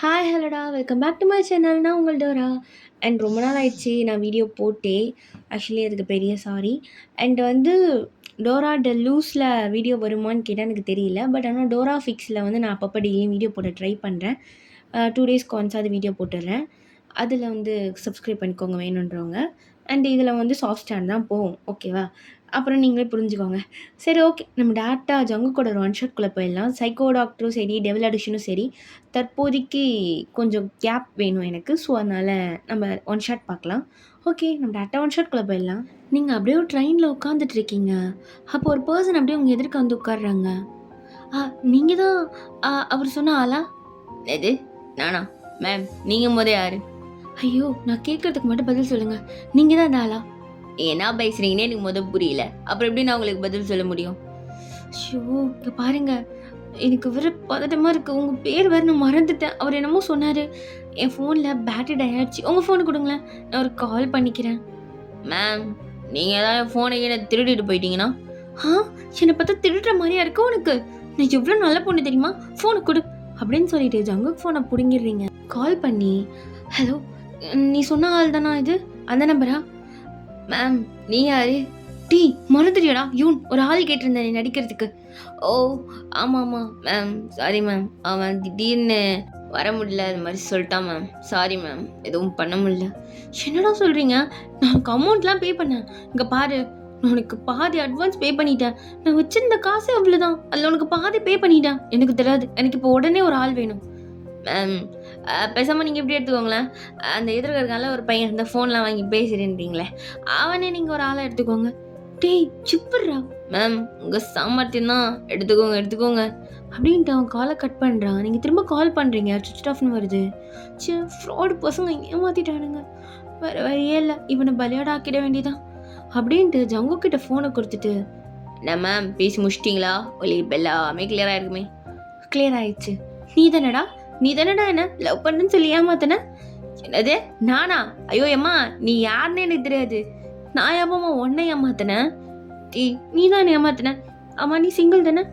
Hi ஹலோடா welcome back to my channel. நான் உங்கள் டோரா. அண்ட் ரொம்ப நாள் ஆயிடுச்சு நான் வீடியோ போட்டே. ஆக்சுவலி அதுக்கு பெரிய சாரி. அண்ட் டோரா லூஸில் வீடியோ வருமான்னு கேட்டால் எனக்கு தெரியல. பட் ஆனால் டோரா ஃபிக்ஸில் நான் அப்பப்போ டெய்லியும் வீடியோ போட ட்ரை பண்ணுறேன். 2 டேஸ்க்கு ஒன்ஸ் அது வீடியோ போட்டுடுறேன். அதில் சப்ஸ்கிரைப் பண்ணிக்கோங்க வேணுன்றவங்க. அண்ட் இதில் சாஃப்ட் ஸ்டாண்ட் தான் போகும், ஓகேவா? அப்புறம் நீங்களே புரிஞ்சுக்கோங்க. சரி, ஓகே, நம்ம டேரெக்டாக ஜங்குக்கோட ஒரு ஒன் ஷாட்குள்ளே போயிடலாம். சைக்கோ டாக்டரும் சரி, டெவில் அடிஷனும் சரி, தற்போதைக்கு கொஞ்சம் கேப் வேணும் எனக்கு. ஸோ அதனால் நம்ம ஒன் ஷாட் பார்க்கலாம். ஓகே, நம்ம டேரெக்டாக ஒன் ஷாட்குள்ளே போயிடலாம். நீங்கள் அப்படியே ஒரு ட்ரெயினில் உட்காந்துட்டு இருக்கீங்க. அப்போ ஒரு பர்சன் அப்படியே உங்கள் எதிர்க்க உட்காடுறாங்க. நீங்கள் தான் அவர் சொன்ன ஆளா? எது நானா? மேம், நீங்கள் முத யார்? ஐயோ, நான் கேட்கறதுக்கு மட்டும் பதில் சொல்லுங்கள். நீங்கள் தான் அந்த ஆளா? என்ன பேசுறீங்கன்னே எனக்கு முதல் புரியல. அப்புறம் எப்படி நான் உங்களுக்கு பதில் சொல்ல முடியும்? ஷோ, இங்கே பாருங்க, எனக்கு வேறு பதட்டமாக இருக்குது. உங்கள் பேர் வேறு நான் மறந்துட்டேன். அவர் என்னமோ சொன்னார். என் ஃபோனில் பேட்டரி டை ஆகிடுச்சு. உங்கள் ஃபோனு கொடுங்களேன், நான் ஒரு கால் பண்ணிக்கிறேன். மேம், நீங்கள் ஏதாவது என் ஃபோனை என்ன திருடிட்டு போயிட்டீங்கன்னா? என்னை பார்த்தா திருடுற மாதிரியா இருக்கு உனக்கு? நான் எவ்வளோ நல்ல பொண்ணு தெரியுமா? ஃபோனை கொடு அப்படின்னு சொல்லிட்டு ஜங்குக் ஃபோனை பிடுங்கிடுறீங்க. கால் பண்ணி, ஹலோ, நீ சொன்ன ஆள் தானா இது? அந்த நம்பரா? மேம், நீ யாரு? டீ மறந்துடியடா யூன், ஒரு ஆள் கேட்டிருந்தேன் நீ நடிக்கிறதுக்கு. ஓ ஆமாம் மேம், சாரி மேம். அவன் திடீர்னு வர முடியல, அது மாதிரி சொல்லிட்டான் மேம். சாரி மேம், எதுவும் பண்ண முடியல. என்னடா சொல்கிறீங்க? நான் அமௌண்ட்லாம் பே பண்ணேன். இங்கே பாரு, நான் உனக்கு பாதி அட்வான்ஸ் பே பண்ணிட்டேன். நான் வச்சிருந்த காசு அவ்வளோதான். அதில் உனக்கு பாதி பே பண்ணிட்டேன். எனக்கு தெரியாது. எனக்கு இப்போ உடனே ஒரு ஆள் வேணும். மேம், பேசாமல் நீங்கள் எப்படி எடுத்துக்கோங்களேன், அந்த எதிர்க்க இருக்கால ஒரு பையன் இந்த ஃபோன்லாம் வாங்கி பேசுகிறேன்றீங்களே, அவனே நீங்கள் ஒரு ஆளை எடுத்துக்கோங்க. டேய் சிப்புடுறா. மேம், உங்கள் சாமர்த்தியம் தான், எடுத்துக்கோங்க அப்படின்ட்டு அவன் காலை கட் பண்ணுறான். நீங்கள் திரும்ப கால் பண்ணுறீங்க, சுவிட்ச் ஆஃப்னு வருது. ஃப்ராடு பசங்க ஏமாற்றிட்டானுங்க. வேறு வழியே இல்லை, இவனை பலியாட ஆக்கிட வேண்டியதான் அப்படின்ட்டு ஜங்கு கிட்ட ஃபோனை கொடுத்துட்டு, என்ன மேம் பேசி முடிச்சிட்டிங்களா? ஒலி எல்லாமே கிளியராக இருக்குமே. கிளியர் ஆயிடுச்சு. நீ தானடா என்ன லவ் பண்ணுன்னு சொல்லி ஏமாத்தன? என்னது நானா? ஐயோ அம்மா, நீ யாருன்னு எனக்கு தெரியாது. நான் ஏமாமா உன்னை ஏமாத்தினேன்? நீ தான் ஏமாத்தின. ஆமா, நீ சிங்கிள் தானே?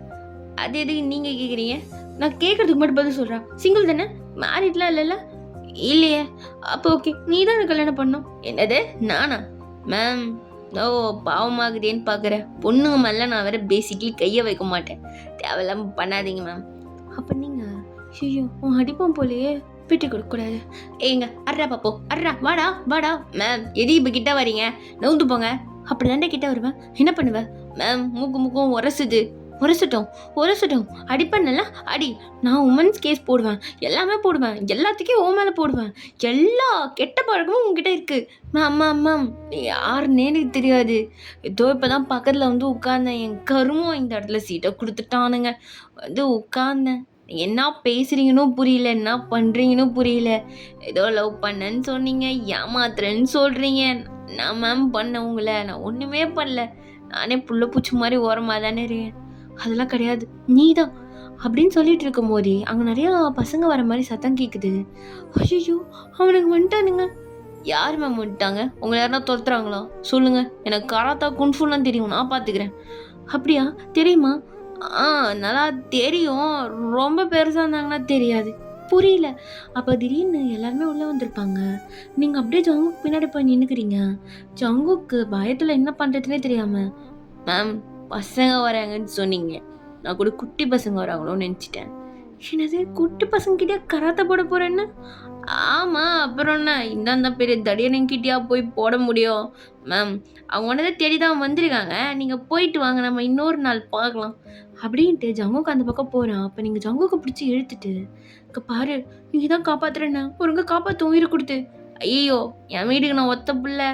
அது எதுக்கு நீங்க கேக்குறீங்க? நான் கேட்கறதுக்கு மட்டும் பதில் சொல்றேன். சிங்கிள் தானே? மேரிட்லாம் இல்லைல்ல? இல்லையே. அப்போ ஓகே, நீ தான் எனக்கு கல்யாணம் பண்ணும். என்னது நானா? மேம், ஓ பாவமாகுதேன்னு பார்க்குறேன். பொண்ணுங்க மேல நான் வேற பேசிக்கலி கையை வைக்க மாட்டேன். தேவையில்லாம பண்ணாதீங்க மேம். அப்போ நீங்கள் ஐயோ உன் அடிப்பான் போலையே, விட்டு கொடுக்கூடாது. ஏங்க அர்ரா பாப்போ, அர்ரா வாடா. மேம், எது இப்போ கிட்ட வரீங்க? நவுந்து போங்க. அப்படி தாண்டே கிட்ட வருவேன். என்ன பண்ணுவேன்? மேம், மூக்கும் உரசட்டும். அடிப்பண்ணல அடி. நான் உமன்ஸ் கேஸ் போடுவேன், எல்லாமே போடுவேன், எல்லாத்துக்கும் ஓ மேலே போடுவேன். எல்லா கெட்ட பழக்கமும் உங்ககிட்ட இருக்கு. மேம் யாருன்னே எனக்கு தெரியாது. ஏதோ இப்போதான் பக்கத்தில் உட்கார்ந்தேன். என் கருமம் இந்த இடத்துல சீட்டை கொடுத்துட்டானுங்க. உட்கார்ந்தேன். என்ன பேசுறீங்கன்னு புரியல, என்ன பண்றீங்கன்னு புரியல. ஏதோ லவ் பண்ணேன்னு சொன்னீங்க, ஏமாத்துறேன்னு சொல்றீங்க. நான் மேம் பண்ண உங்களை? நான் ஒண்ணுமே பண்ணல. நானே புள்ள பூச்சி மாதிரி ஓரமாக தானே இருக்கேன். அதெல்லாம் கிடையாது, நீ தான் அப்படின்னு சொல்லிட்டு இருக்கும் போதே அங்கே நிறையா பசங்க வர மாதிரி சத்தம் கேட்குது. ஐயோ, அவனுக்கு வந்துட்டானுங்க. யார் மேம் வந்துட்டாங்க? உங்களை யாருன்னா துரத்துறாங்களா? சொல்லுங்க, எனக்கு கராத்தா குன்ஃபுல்லாம் தெரியும், நான் பார்த்துக்கிறேன். அப்படியா? தெரியுமா? நல்லா தெரியும். ரொம்ப பெருசாக இருந்தாங்கன்னா தெரியாது. புரியல. அப்போ திடீர்னு எல்லாருமே உள்ளே வந்திருப்பாங்க. நீங்கள் அப்படியே ஜங்குக்கு பின்னாடி போய் நின்றுக்கிறீங்க. ஜங்குக்கு பயத்தில் என்ன பண்ணுறதுனே தெரியாமல், மேம் பசங்க வராங்கன்னு சொன்னீங்க, நான் கூட குட்டி பசங்க வராங்களோன்னு நினச்சிட்டேன். என்னது, குட்டி பசங்ககிட்டே கராத்தா போட போகிறேன்னு? ஆமாம், அப்புறம் என்ன, இந்தாந்த பெரிய தடியனுங்கிட்டயா போய் போட முடியும்? மேம், அவங்க ஒன்றதை தேடி தான் வந்திருக்காங்க. நீங்கள் போயிட்டு வாங்க, நம்ம இன்னொரு நாள் பார்க்கலாம் அப்படின்ட்டு ஜங்குக்கு அந்த பக்கம் போகிறான். அப்போ நீங்கள் ஜங்குக்கு பிடிச்சி இழுத்துட்டு, இங்கே பாரு, நீங்கள் தான் காப்பாற்றுறேண்ணா, ஒருங்க காப்பாற்ற உயிரை கொடுத்து. ஐயோ, என் வீட்டுக்கு நான் ஒத்த பிள்ளை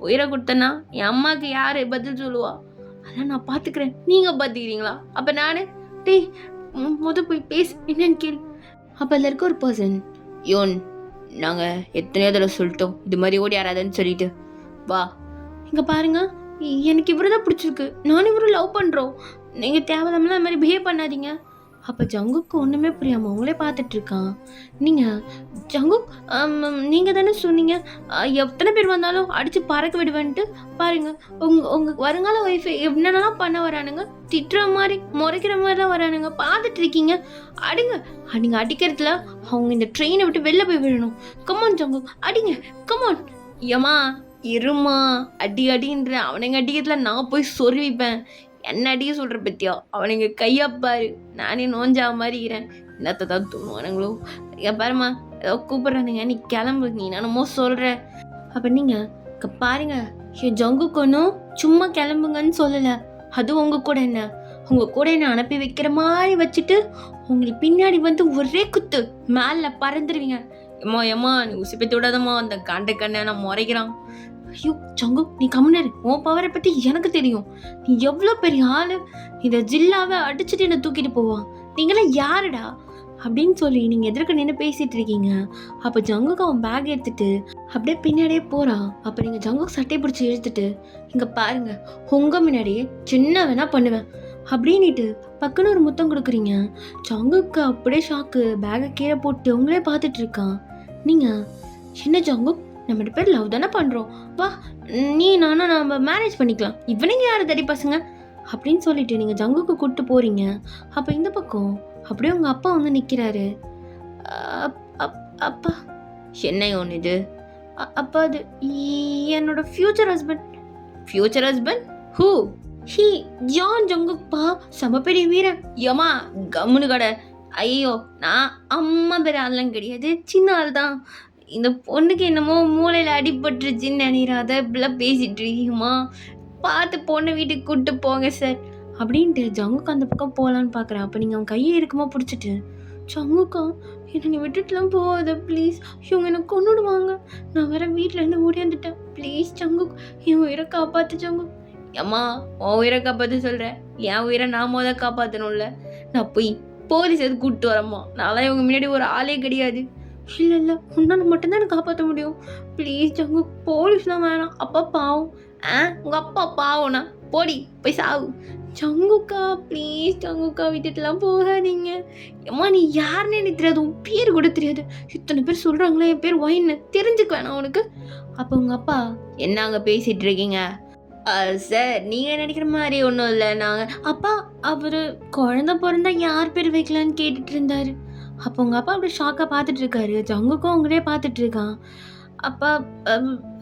உயிரை கொடுத்தேன்னா என் அம்மாவுக்கு யார் பதில் சொல்லுவா? அதான் நான் பார்த்துக்கிறேன். நீங்கள் பார்த்துக்கிறீங்களா? அப்போ நான் டேய் போய் பேசு, என்னன்னு கேள். அப்போ அதில் இருக்க ஒரு பர்சன், யோன், நாங்கள் எத்தனையோ தடவை சொல்லிட்டோம் இது மாதிரி ஓடி யாராதுன்னு சொல்லிட்டு வா. இங்கே பாருங்க, எனக்கு இவரை தான் பிடிச்சிருக்கு, நானும் இவரும் லவ் பண்ணுறோம். நீங்கள் தேவையில்லாமலாம் அது மாதிரி பிஹேவ் பண்ணாதீங்க. அப்போ ஜங்குக்கு ஒன்றுமே புரியாமல் அவங்களே பார்த்துட்டு இருக்கான். நீங்கள் ஜங்குக், நீங்கள் தானே சொன்னீங்க எத்தனை பேர் வந்தாலும் அடித்து பறக்க விடுவேன்ட்டு. பாருங்க, உங்கள் வருங்கால ஒய்ஃபை என்னென்னலாம் பண்ண வரானுங்க. திட்டுற மாதிரி முறைக்கிற மாதிரி தான் வரானுங்க. பார்த்துட்டு இருக்கீங்க. அடிங்க. நீங்கள் அடிக்கிறதுல அவங்க இந்த ட்ரெயினை விட்டு வெளில போய் விழணும். கமான் ஜங்குக் அடிங்க. கமான். ஏமா இருமா, அடி அடின்ற அவனுங்க அடிக்கிறதுல நான் போய் சொருவிப்பேன். என்ன அடிக்க சொல்கிற பத்தியா? அவனுங்க கையாப்பாரு, நானே நோஞ்சா மாதிரிக்கிறேன். என்னத்தை தான் தூணுவானுங்களோ. ஏன் பாருமா, ஏதோ கூப்பிட்றானுங்க, நீ கிளம்பு, நீ நானுமோ சொல்கிற. அப்போ நீங்கள் பாருங்க, ஜங்குக்கு ஒன்றும் சும்மா கிளம்புங்கன்னு சொல்லலை. அது உங்கள் கூட என்ன, உங்கள் கூட என்ன அனுப்பி வைக்கிற மாதிரி வச்சுட்டு உங்களுக்கு பின்னாடி வந்து ஒரே குத்து மேலே பறந்துடுவீங்க. ஏம்மா ஏம்மா நீ உசிப்பத்தி விடாதம்மா, அந்த காண்ட கண்ணை நான் முறைக்கிறான். ஐயோ ஜங்கு, நீ கம்முனரு. உன் பவரை பற்றி எனக்கு தெரியும். நீ எவ்வளோ பெரிய ஆள். இந்த ஜில்லாவை அடிச்சுட்டு என்னை தூக்கிட்டு போவான். நீங்களாம் யாருடா அப்படின்னு சொல்லி நீங்கள் எதிர்க்க நின்று பேசிகிட்டு இருக்கீங்க. அப்போ ஜங்குக்கு அவன் பேக் எடுத்துட்டு அப்படியே பின்னாடியே போகிறான். அப்போ நீங்கள் ஜங்குக்கு சட்டை பிடிச்சி இழுத்துட்டு, இங்கே பாருங்க, உங்கள் முன்னாடியே சின்ன வேணா பண்ணுவேன் அப்படின்னுட்டு பக்குன்னு ஒரு முத்தம் கொடுக்குறீங்க. ஜங்குக்கு அப்படியே ஷாக்கு. பேக்கை கீழே போட்டு உங்களே பார்த்துட்டு இருக்கான். நீங்கள் சின்ன ஜங்குக், நம்ம 2 பேர் லவ் தானே பண்ணுறோம், வா நீ நானும் நம்ம மேரேஜ் பண்ணிக்கலாம், இவனுங்க யார் தடி பசங்க அப்படின்னு சொல்லிட்டு நீங்கள் ஜங்குக்கு கூப்பிட்டு போகிறீங்க. அப்போ இந்த பக்கம் அப்படியே உங்கள் அப்பா வந்து நிற்கிறாரு. அப்பா என்ன ஒன்று இது? அப்பா அது என்னோட future husband. Future husband? Who? He John ஜங்குக்பா, செம பெரிய வீரன். ஏமா கம்முனு கடை. ஐயோ, நான் அம்மா பேர் ஆள்லாம் கிடையாது, சின்ன ஆள் தான். இந்த பொண்ணுக்கு என்னமோ மூளையில் அடிபட்டுருச்சுன்னு நினைக்கிறாத, இப்படிலாம் பேசிகிட்டு இருக்கீங்கம்மா. பார்த்து பொண்ணை வீட்டுக்கு கூப்பிட்டு போங்க சார் அப்படின்ட்டு ஜங்குக்கு அந்த பக்கம் போகலான்னு பார்க்குறேன். அப்போ நீங்கள் அவன் கையை இருக்குமா பிடிச்சிட்டு, ஜங்குக்கா என்னை நீ விட்டுட்டுலாம் போகாத ப்ளீஸ், இவங்க என்னை கொண்டுடுவாங்க, நான் வேற வீட்டிலேருந்து ஓடியாந்துட்டேன், ப்ளீஸ் ஜங்குக், என் உயிரை காப்பாற்று ஜங்குக். ஏம்மா உன் உயிரை காப்பாற்ற சொல்கிறேன், என் உயிரை நான் மொதல் காப்பாற்றணும்ல. நான் போய் போலீஸ் எது கூப்பிட்டு வரம்மா, நான்லாம் இவங்க முன்னாடி ஒரு ஆளே கிடையாது. இல்லை இல்லை, உன்னால் மட்டும்தான் எனக்கு காப்பாற்ற முடியும், ப்ளீஸ் ஜங்குக், போலீஸ்லாம் வேணாம், அப்பா பாவம். உங்கள் அப்பா பாவம்னா போடி போய் சாவு. ஜங்குக்கா ப்ளீஸ் ஜங்குக்கா, விட்டுட்டுலாம் போகாதீங்க. ஏம்மா நீ யாருன்னு எனக்கு தெரியாது, உன் பேர் கூட தெரியாது, இத்தனை பேர் சொல்கிறாங்களே என் பேர் ஒயின்னு, தெரிஞ்சுக்க வேணாம் உனக்கு. அப்போ உங்கள் அப்பா, என்னங்க பேசிகிட்டு இருக்கீங்க? சார் நீங்கள் நினைக்கிற மாதிரி ஒன்றும் இல்லை, நாங்கள் அப்பா அவர் குழந்த பிறந்தா யார் பேர் வைக்கலான்னு கேட்டுட்டு இருந்தார். அப்போ உங்கள் அப்பா அப்படி ஷாக்காக பார்த்துட்டு இருக்காரு. ஜங்குக்கும் அவங்களே பார்த்துட்டு இருக்கான். அப்பா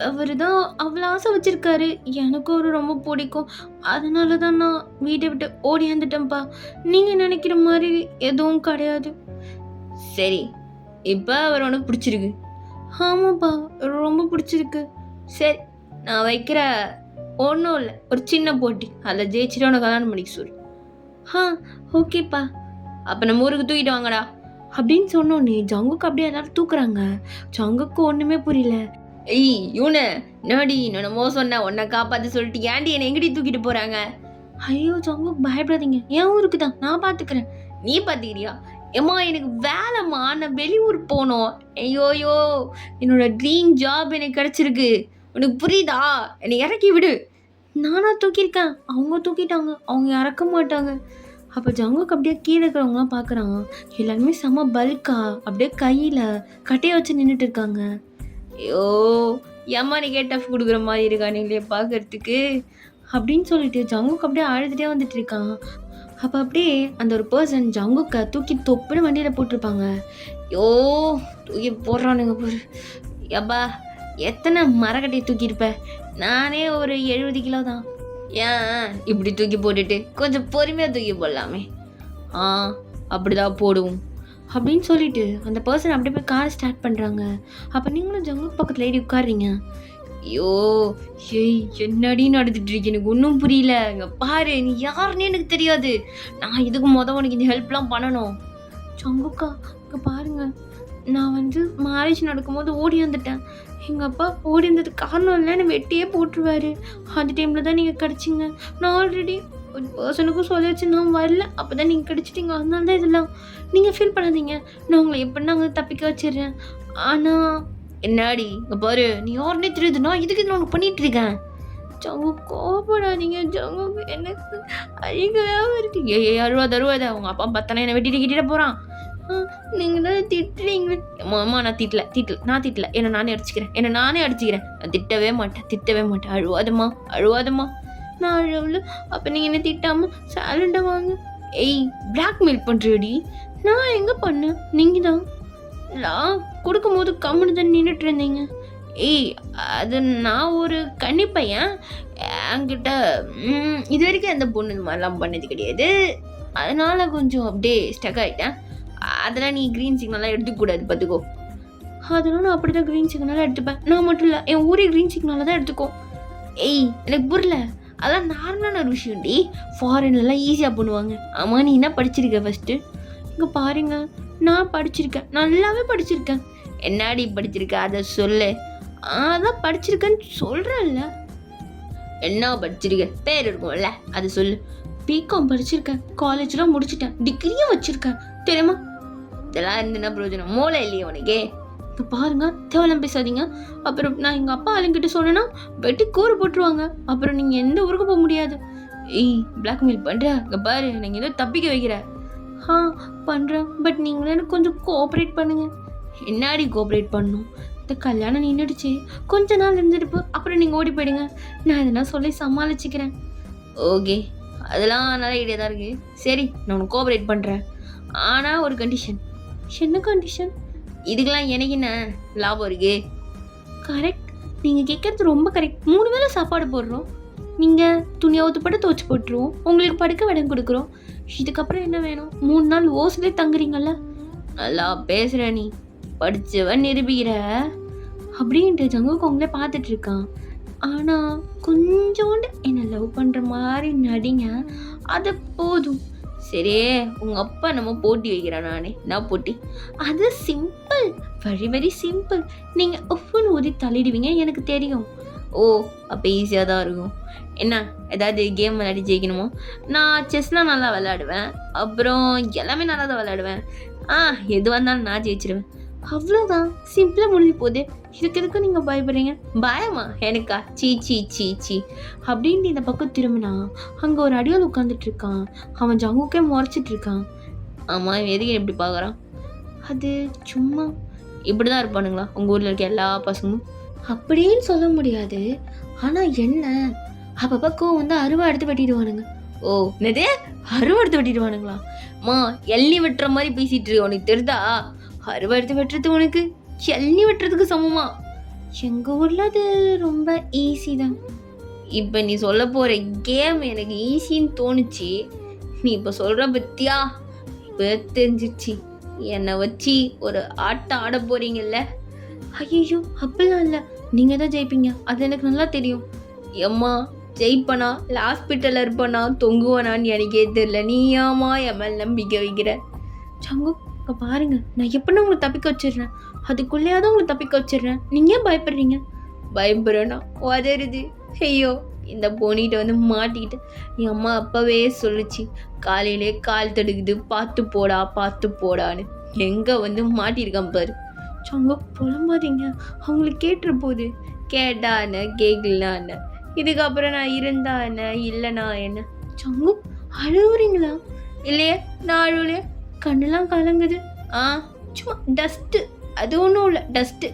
அவர் தான் அவ்வளோ ஆசை வச்சுருக்காரு, எனக்கும் ஒரு ரொம்ப பிடிக்கும், அதனால தான் நான் வீட்டை விட்டு ஓடியாந்துட்டேன்ப்பா, நீங்கள் நினைக்கிற மாதிரி எதுவும் கிடையாது. சரி, இப்போ அவர் உனக்கு பிடிச்சிருக்கு? ஆமாப்பா, ரொம்ப பிடிச்சிருக்கு. சரி, நான் வைக்கிற ஒன்றும் இல்லை, ஒரு சின்ன போட்டி, அதில் ஜெயிச்சுட்டு உனக்கு கல்யாணம் பண்ணிக்க சொல்லு. ஓகேப்பா. அப்போ நம்ம ஊருக்கு தூக்கிட்டு வாங்கடா அப்படின்னு சொன்னோன்னே ஜங்குக்கு அப்படியே எல்லாரும் தூக்குறாங்க. ஜங்குக்கு ஒன்றுமே புரியல. ஏய் இவனு நாடி என்னமோ சொன்ன, உன்னை காப்பாற்ற சொல்லிட்டு ஏன்டி என்னை எங்கடி தூக்கிட்டு போகிறாங்க? ஐயோ ஜங்குக் பயப்படாதீங்க, என் ஊருக்கு தான், நான் பார்த்துக்கிறேன். நீ பார்த்துக்கிறியா? ஏம்மா எனக்கு வேலைம்மா, நான் வெளியூர் போனோம். ஐயோயோ, என்னோட ட்ரீம் ஜாப் எனக்கு கிடச்சிருக்கு, உனக்கு புரியுதா? என்னை இறக்கி விடு. நானா தூக்கியிருக்கேன், அவங்க தூக்கிட்டாங்க, அவங்க இறக்க மாட்டாங்க. அப்போ ஜங்குக்கு அப்படியே கீழே இருக்கிறவங்களாம் பார்க்குறாங்க. எல்லாருமே செம்ம பல்கா அப்படியே கையில் கட்டையை வச்சு நின்றுட்டு இருக்காங்க. ஐயோ ஏம்மா நீ டஃப் கொடுக்குற மாதிரி இருக்கா நீங்களே பார்க்கறதுக்கு அப்படின்னு சொல்லிட்டு ஜங்குக்கு அப்படியே அழுதுகிட்டே வந்துட்டு இருக்கான். அப்போ அப்படியே அந்த ஒரு பர்சன் ஜங்குக்கை தூக்கி தொப்புன்னு வண்டியில் போட்டிருப்பாங்க. ஐயோ தூக்கி போடுறானுங்க போரு. எப்பா எத்தனை மரக்கட்டையை தூக்கியிருப்ப? நானே ஒரு 70 கிலோ தான். ஏன் இப்படி தூக்கி போட்டுட்டு கொஞ்சம் பொறுமையாக தூக்கி போடலாமே? அப்படிதான் போடுவோம் அப்படின்னு சொல்லிட்டு அந்த பர்சன் அப்படியே போய் காரை ஸ்டார்ட் பண்ணுறாங்க. அப்போ நீங்களும் ஜங்குக்கு பக்கத்தில் ஏறி உட்காடுறீங்க. ஐயோ ஏய் என்னடி நடந்துட்டு இருக்கு, எனக்கு ஒன்றும் புரியல. இங்கே பாரு, நீ யாருன்னு எனக்கு தெரியாது, நான் இதுக்கு உனக்கு இந்த ஹெல்ப்லாம் பண்ணணும். ஜங்குக்கா இங்கே பாருங்க, நான் மேரேஜ் நடக்கும்போது ஓடி வந்துட்டேன். எங்கள் அப்பா ஓடி வந்ததுக்கு காரணம் இல்லை, என்னை வெட்டியே போட்டுருவாரு. அந்த டைமில் தான் நீங்கள் கிடச்சிங்க. நான் ஆல்ரெடி ஒரு பர்சனுக்கும் சொல்லிச்சு, நான் வரல, அப்போ தான் நீங்கள் கிடச்சிட்டிங்க. அதனால தான் இதெல்லாம். நீங்கள் ஃபீல் பண்ணாதீங்க, நான் உங்களை எப்படின்னா அங்கே தப்பிக்க வச்சிடுறேன். ஆனால் என்னாடி இங்கே பாரு, நீ யாருன்னே தெரியுது, நான் இதுக்கு நான் உனக்கு பண்ணிகிட்டு இருக்கேன். ஜங்கு கோபப்படாதீங்க ஜங்கு, எனக்கு அழுகவே வருது. அழுவாத அவங்க அப்பா பார்த்தானே என்னை வெட்டிட்டு போகிறான். நீங்கள் தான் திட்டுறீங்க. அம்மா நான் திட்டல, என்னை நானே அடிச்சுக்கிறேன், நான் திட்டவே மாட்டேன். அழுவாதம்மா. நான் அழவுல. அப்போ நீங்கள் என்ன திட்டாமல் சைலண்டாக வாங்க. ஏய், பிளாக்மெயில் பண்ணுறியடி? நான் எங்கே பண்ணேன்? நீங்கள் தான் நான் கொடுக்கும்போது கம்முன்னு தான் நின்றுட்டு இருந்தீங்க. ஏய், அது நான் ஒரு கன்னி பையன். என்கிட்ட இது வரைக்கும் எந்த பொண்ணு இந்த மாதிரிலாம் பண்ணது கிடையாது. அதனால கொஞ்சம் அப்படியே ஸ்டக் ஆகிட்டேன். அதெல்லாம் நீ க்ரீன் சிக்னல்லாம் எடுத்துக்கூடாது பார்த்துக்கோ. அதெல்லாம் நான் அப்படி தான் க்ரீன் சிக்னலாக எடுத்துப்பேன். நான் மட்டும் இல்லை, என் ஊரே க்ரீன் சிக்னலாக தான் எடுத்துக்கோ. ஏய், எனக்கு புரியல. அதெல்லாம் நார்மலான ஒரு விஷயம்டி. ஃபாரின்லலாம் ஈஸியாக பண்ணுவாங்க. ஆமாம், நீ என்ன படிச்சிருக்க ஃபஸ்ட்டு? இங்கே பாருங்க, நான் படிச்சிருக்கேன், நல்லாவே படிச்சிருக்கேன். என்னடி படிச்சிருக்க அதை சொல்லு. அதான் படிச்சிருக்கேன்னு சொல்கிறேன்ல. என்ன படிச்சிருக்க? பேர் இருக்கும்ல, அது சொல்லு. பிகாம் படிச்சிருக்கேன், காலேஜ்லாம் முடிச்சிட்டேன், டிகிரியும் வச்சுருக்கேன் தெரியுமா? இதெல்லாம் இருந்து என்ன பிரயோஜனம்? மூளை இல்லையே உனக்கே? இப்போ பாருங்க, தேவலாம் பேசாதீங்க. அப்புறம் நான் எங்கள் அப்பா ஆளுங்கிட்ட சொன்னேன்னா வெட்டி கூறு போட்டுருவாங்க. அப்புறம் நீங்கள் எந்த ஊருக்கு போக முடியாது. ஏய், பிளாக்மெயில் பண்ணுற? இங்கே பாரு, நீங்கள் ஏதோ தப்பிக்க வைக்கிற. பண்ணுறேன், பட் நீங்களும் எனக்கு கொஞ்சம் கோஆப்ரேட் பண்ணுங்க. என்னாடி கோஆப்ரேட் பண்ணணும்? இந்த கல்யாணம் நின்றுடுச்சு, கொஞ்ச நாள் இருந்துட்டு அப்புறம் நீங்கள் ஓடி போயிடுங்க. நான் எதனா சொல்லி சமாளிச்சுக்கிறேன். ஓகே, அதெல்லாம் நல்ல ஐடியா தான் இருக்குது. சரி, நான் உனக்கு கோஆப்ரேட் பண்ணுறேன். ஆனால் ஒரு கண்டிஷன். என்ன கண்டிஷன்? இதுக்கெல்லாம் எனக்கு என்ன லாபம் இருக்கு? கரெக்ட், நீங்கள் கேட்குறது ரொம்ப கரெக்ட். 3 வேளை சாப்பாடு போடுறோம், நீங்கள் துணியை ஊற்றுப்பட்டு துவச்சி போட்டுருவோம், உங்களுக்கு படுக்க இடம் கொடுக்குறோம். இதுக்கப்புறம் என்ன வேணும்? 3 நாள் ஓசிலே தங்குறீங்கல்ல. நல்லா பேசுகிற நீ, படித்தவன் நிரூபிக்கிற அப்படின்ட்டு ஜங்குக்கு உங்களே பார்த்துட்ருக்கான். ஆனால் கொஞ்சோண்டு என்னை லவ் பண்ணுற மாதிரி நடிங்க, அது போதும். சரி, உங்கள் அப்பா நம்ம போட்டி வைக்கிறேன். நானே நான் போட்டி? அது சிம்பிள், வெரி வெரி சிம்பிள். நீங்கள் ஒவ்வொன்று ஊதி தள்ளிடுவீங்க, எனக்கு தெரியும். ஓ, அப்போ ஈஸியாக தான் இருக்கும். என்ன, ஏதாவது கேம் விளையாடி ஜெயிக்கணுமோ? நான் செஸ்லாம் நல்லா விளையாடுவேன், அப்புறம் எல்லாமே நல்லா தான் விளையாடுவேன். எது வந்தாலும் நான் ஜெயிச்சிடுவேன். அவ்வளோதான், சிம்பிளாக முடிஞ்சு போகுது. இதுக்கு எதுக்கும் நீங்கள் பயப்படுறீங்க? பயமா எனக்கா? சீ சீ சீ சீ அப்படின்ட்டு இந்த பக்கம் திரும்பினா அங்கே ஒரு அடியால் உட்காந்துட்டு இருக்கான். அவன் ஜங்குக்கே முறைச்சிட்டு இருக்கான். ஆமாம், எதுக்கு எப்படி பார்க்குறான்? அது சும்மா இப்படி தான் இருப்பானுங்களா உங்கள் ஊரில் இருக்க எல்லா பசங்களும்? அப்படின்னு சொல்ல முடியாது. ஆனால் என்ன, அப்பப்போ கோவம் வந்து அருவா எடுத்து வெட்டிடுவானுங்க. ஓ, என்னது அருவா எடுத்து வெட்டிடுவானுங்களா? மா, எள்ளி வெட்டுற மாதிரி பேசிட்டு இருக்கு, உனக்கு தெரியுதா? அருவா எடுத்து வெட்டுறது உனக்கு எள்ளி வெட்டுறதுக்கு சமமா? எங்கள் ஊரில் அது ரொம்ப ஈஸி தான். இப்போ நீ சொல்ல போகிற கேம் எனக்கு ஈஸின்னு தோணுச்சு. நீ இப்போ சொல்கிற பத்தியா, இப்போ தெரிஞ்சிச்சு. என்னை வச்சு ஒரு ஆட்டம் ஆட போகிறீங்கல்ல? ஐயோ, அப்படிலாம் இல்லை, நீங்கள் தான் ஜெயிப்பீங்க, அது எனக்கு நல்லா தெரியும். எம்மா, ஜெயிப்பனா இல்லை ஹாஸ்பிட்டலில் இருப்பனா தொங்குவனான்னு எனக்கே தெரியல. நீ ஏமா என் மேல் நம்பிக்கை வைக்கிற? சங்கு, இப்போ பாருங்க, நான் எப்படின்னா உங்களை தப்பிக்க வச்சிடுறேன், அதுக்குள்ளேயாவது உங்களை தப்பிக்க வச்சிடுறேன். நீங்கள் ஏன் பயப்படுறீங்க? பயப்படுறேன்னா உதறுது. ஐயோ, இந்த போனிகிட்ட வந்து மாட்டிக்கிட்டு என் அம்மா அப்பவே சொல்லிச்சு, காலையிலே கால் தடுக்குது, பார்த்து போடா பார்த்து போடான்னு. எங்கே வந்து மாட்டியிருக்கான் பாரு. சங்கு, புலம்பாதீங்க, அவங்களுக்கு கேட்டுற போகுது. கேட்டா என்ன, கேட்கலனா என்ன, இதுக்கப்புறம் நான் இருந்தா என்ன, இல்லைனா என்ன? சங்கு, அழுவுறீங்களா? இல்லையே, நான் அழுவலையே, கண்ணெல்லாம் கலங்குது. சும்மா டஸ்ட்டு, அது ஒன்றும் இல்லை, டஸ்ட்டு